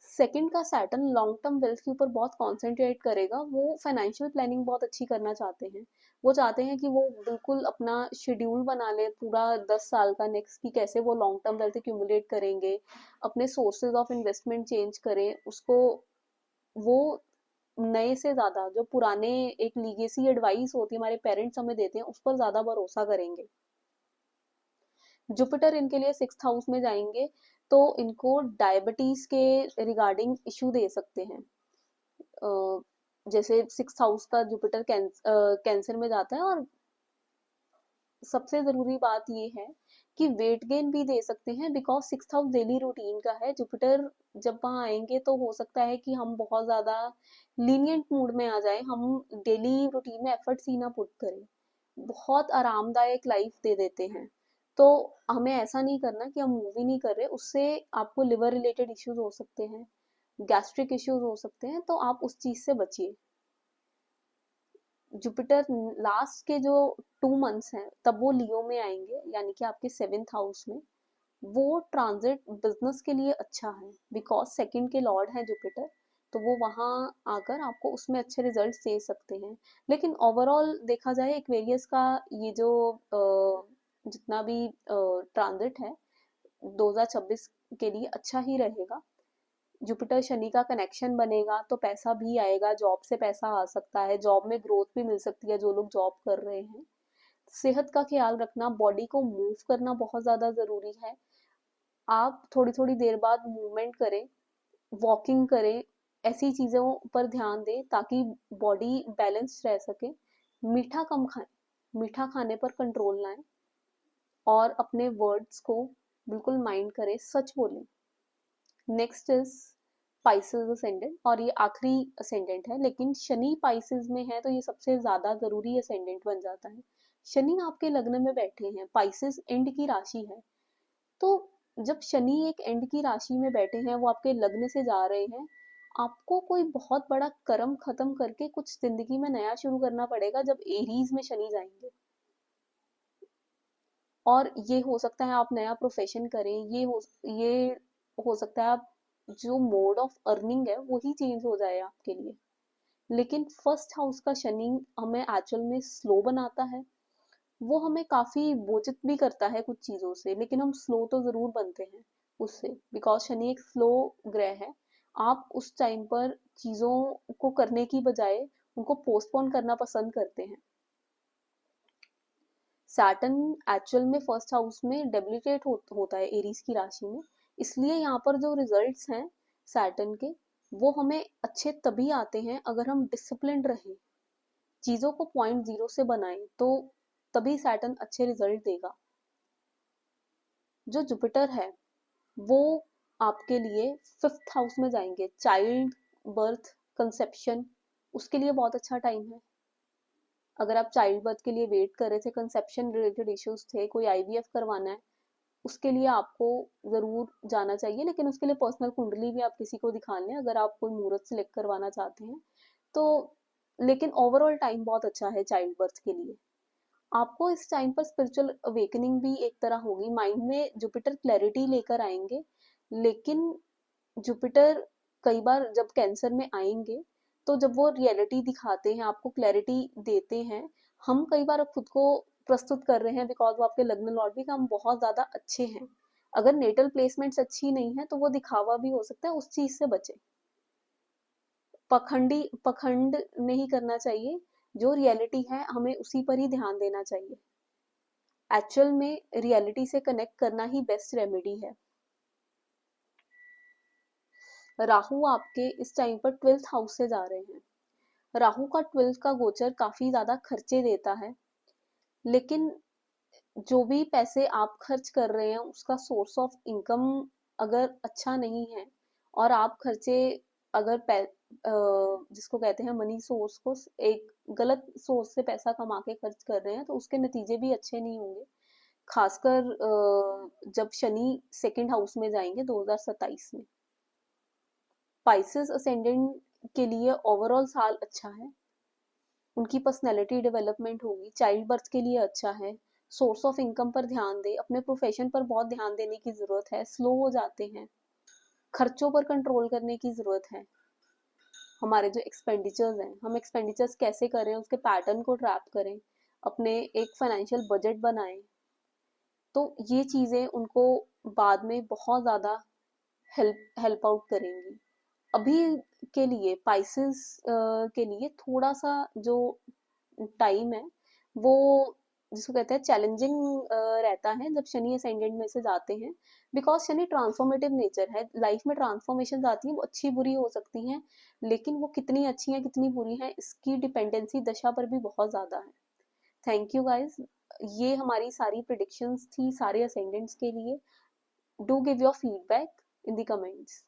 सेकंड का सैटर्न लॉन्ग टर्म वेल्थ के ऊपर बहुत कॉन्सेंट्रेट करेगा, वो फाइनेंशियल प्लानिंग बहुत अच्छी करना चाहते हैं। वो चाहते हैं कि वो बिल्कुल अपना शेड्यूल बना ले पूरा 10 साल का नेक्स्ट, की कैसे वो लॉन्ग टर्म वेल्थ एक्यूमुलेट करेंगे, अपने सोर्सेज ऑफ इन्वेस्टमेंट चेंज करें उसको। वो नए से ज्यादा जो पुराने एक लीगेसी एडवाइस होती है हमारे पेरेंट्स हमें देते हैं, उस पर ज्यादा भरोसा करेंगे। जुपिटर इनके लिए 6th हाउस में जाएंगे तो इनको डायबिटीज के रिगार्डिंग इशू दे सकते हैं। जैसे 6th हाउस का जुपिटर कैंसर में जाता है, और सबसे जरूरी बात ये है कि वेट गेन भी दे सकते हैं, because 6th house daily routine का है। जुपिटर जब वहां आएंगे तो हो सकता है कि हम बहुत ज्यादा लीनियंट मूड में आ जाए, हम डेली रूटीन में एफर्ट्स ही ना पुट करें, बहुत आरामदायक लाइफ दे देते हैं। तो हमें ऐसा नहीं करना कि हम मूवी नहीं कर रहे, उससे आपको लिवर रिलेटेड इश्यूज हो सकते हैं, गैस्ट्रिक इश्यूज हो सकते हैं, तो आप उस चीज से बचिए। जुपिटर लास्ट के जो 2 मंथ्स हैं तब वो लियो में आएंगे, यानी कि आपके 7th हाउस में। वो ट्रांजिट बिजनेस के लिए अच्छा है, बिकॉज सेकंड के लॉर्ड है जुपिटर, तो वो वहां आकर आपको उसमें अच्छे रिजल्ट दे सकते हैं। लेकिन ओवरऑल देखा जाए एक्वेरियस का ये जो जितना भी ट्रांजिट है 2026 के लिए अच्छा ही रहेगा। जुपिटर शनि का कनेक्शन बनेगा तो पैसा भी आएगा, जॉब से पैसा आ सकता है, जॉब में ग्रोथ भी मिल सकती है जो लोग जॉब कर रहे हैं। सेहत का ख्याल रखना, बॉडी को मूव करना बहुत ज्यादा जरूरी है। आप थोड़ी थोड़ी देर बाद मूवमेंट करें, वॉकिंग करें, ऐसी चीजों पर ध्यान दें ताकि बॉडी बैलेंस रह सके। मीठा कम खाएं, मीठा खाने पर कंट्रोल लाएं, और अपने वर्ड्स को बिल्कुल माइंड करें, सच बोलें। नेक्स्ट इज पाइसेस असेंडेंट, और ये आखिरी असेंडेंट है, लेकिन शनि पाइसेस में है तो ये सबसे ज्यादा जरूरी असेंडेंट बन जाता है। शनि आपके लग्न में बैठे हैं, पाइसेस एंड की राशि है, तो जब शनि एक एंड की राशि में बैठे हैं, वो आपके लग्न से जा रहे हैं, आपको कोई बहुत बड़ा कर्म खत्म करके कुछ जिंदगी में नया शुरू करना पड़ेगा जब एरीज में शनि जाएंगे। और ये हो सकता है आप नया प्रोफेशन करें, ये हो सकता है आप जो मोड ऑफ अर्निंग है वही चेंज हो जाए आपके लिए। लेकिन फर्स्ट हाउस का शनि हमें एक्चुअल में स्लो बनाता है, वो हमें काफी बोझित भी करता है कुछ चीजों से, लेकिन हम स्लो तो जरूर बनते हैं उससे, बिकॉज शनि एक स्लो ग्रह है। आप उस टाइम पर चीजों को करने की बजाय उनको पोस्टपोन करना पसंद करते हैं। सैटर्न एक्चुअल में फर्स्ट हाउस में डेबिलिटेट होता है एरीज की राशि में, इसलिए यहाँ पर जो रिजल्ट्स हैं सैटर्न के वो हमें अच्छे तभी आते हैं अगर हम डिसिप्लिन्ड रहें, चीज़ों को पॉइंट जीरो से बनाएं, तो तभी सैटर्न अच्छे रिजल्ट देगा। जो जुपिटर है वो आपके लिए फिफ्थ हाउस में जाएंगे, चाइल्ड बर्थ कंसेप्शन, उसके लिए बहुत अच्छा टाइम है। अगर आप चाइल्ड बर्थ के लिए वेट कर रहे थे, कंसेप्शन रिलेटेड इश्यूज थे, कोई आईवीएफ करवाना है, उसके लिए आपको जरूर जाना चाहिए, लेकिन उसके लिए पर्सनल कुंडली भी आप किसी को दिखा लें अगर आप कोई मुहूर्त सिलेक्ट करवाना चाहते हैं तो। लेकिन ओवरऑल टाइम बहुत अच्छा है चाइल्ड बर्थ के लिए। आपको इस टाइम पर स्पिरिचुअल अवेकनिंग भी एक तरह होगी, माइंड में जुपिटर क्लैरिटी लेकर आएंगे, लेकिन जुपिटर कई बार जब कैंसर में आएंगे तो जब वो रियलिटी दिखाते हैं, आपको क्लैरिटी देते हैं, हम कई बार खुद को प्रस्तुत कर रहे हैं बिकॉज वो आपके लग्न लॉर्ड भी हम बहुत ज्यादा अच्छे हैं। अगर नेटल प्लेसमेंट्स अच्छी नहीं है तो वो दिखावा भी हो सकता है, उस चीज से बचे। पखंड नहीं करना चाहिए, जो रियलिटी है हमें उसी पर ही ध्यान देना चाहिए। एक्चुअल में रियलिटी से कनेक्ट करना ही बेस्ट रेमेडी है। राहु आपके इस टाइम पर 12th हाउस से जा रहे हैं। राहु का 12th का गोचर काफी ज्यादा खर्चे देता है, लेकिन जो भी पैसे आप खर्च कर रहे हैं उसका सोर्स ऑफ इनकम अगर अच्छा नहीं है और आप खर्चे अगर जिसको कहते हैं मनी सोर्स को एक गलत सोर्स से पैसा कमा के खर्च कर रहे हैं तो उसके नतीजे भी अच्छे नहीं होंगे। खासकर जब शनि सेकंड हाउस में जाएंगे 2027 में। स्पाइसेस असेंडेंट के लिए ओवरऑल साल अच्छा है, उनकी पर्सनैलिटी डेवलपमेंट होगी, चाइल्ड बर्थ के लिए अच्छा है, सोर्स ऑफ इनकम पर ध्यान दे, अपने प्रोफेशन पर बहुत ध्यान देने की जरूरत है, स्लो हो जाते हैं, खर्चों पर कंट्रोल करने की जरूरत है। हमारे जो एक्सपेंडिचर्स हैं, हम एक्सपेंडिचर्स कैसे करें उसके पैटर्न को ट्रैप करें, अपने एक फाइनेंशियल बजट बनाएं, तो ये चीजें उनको बाद में बहुत ज्यादा हेल्प आउट करेंगी। अभी के लिए पाइसेस के लिए थोड़ा सा जो टाइम है वो जिसको कहते हैं चैलेंजिंग रहता है जब शनि असेंडेंट में से जाते हैं, बिकॉज शनि ट्रांसफॉर्मेटिव नेचर है, लाइफ में ट्रांसफॉर्मेशन आती है, वो अच्छी बुरी हो सकती हैं, लेकिन वो कितनी अच्छी हैं कितनी बुरी हैं इसकी डिपेंडेंसी दशा पर भी बहुत ज्यादा है। थैंक यू गाइज, ये हमारी सारी प्रिडिक्शंस थी सारे असेंडेंट्स के लिए। Do give your feedback in the comments.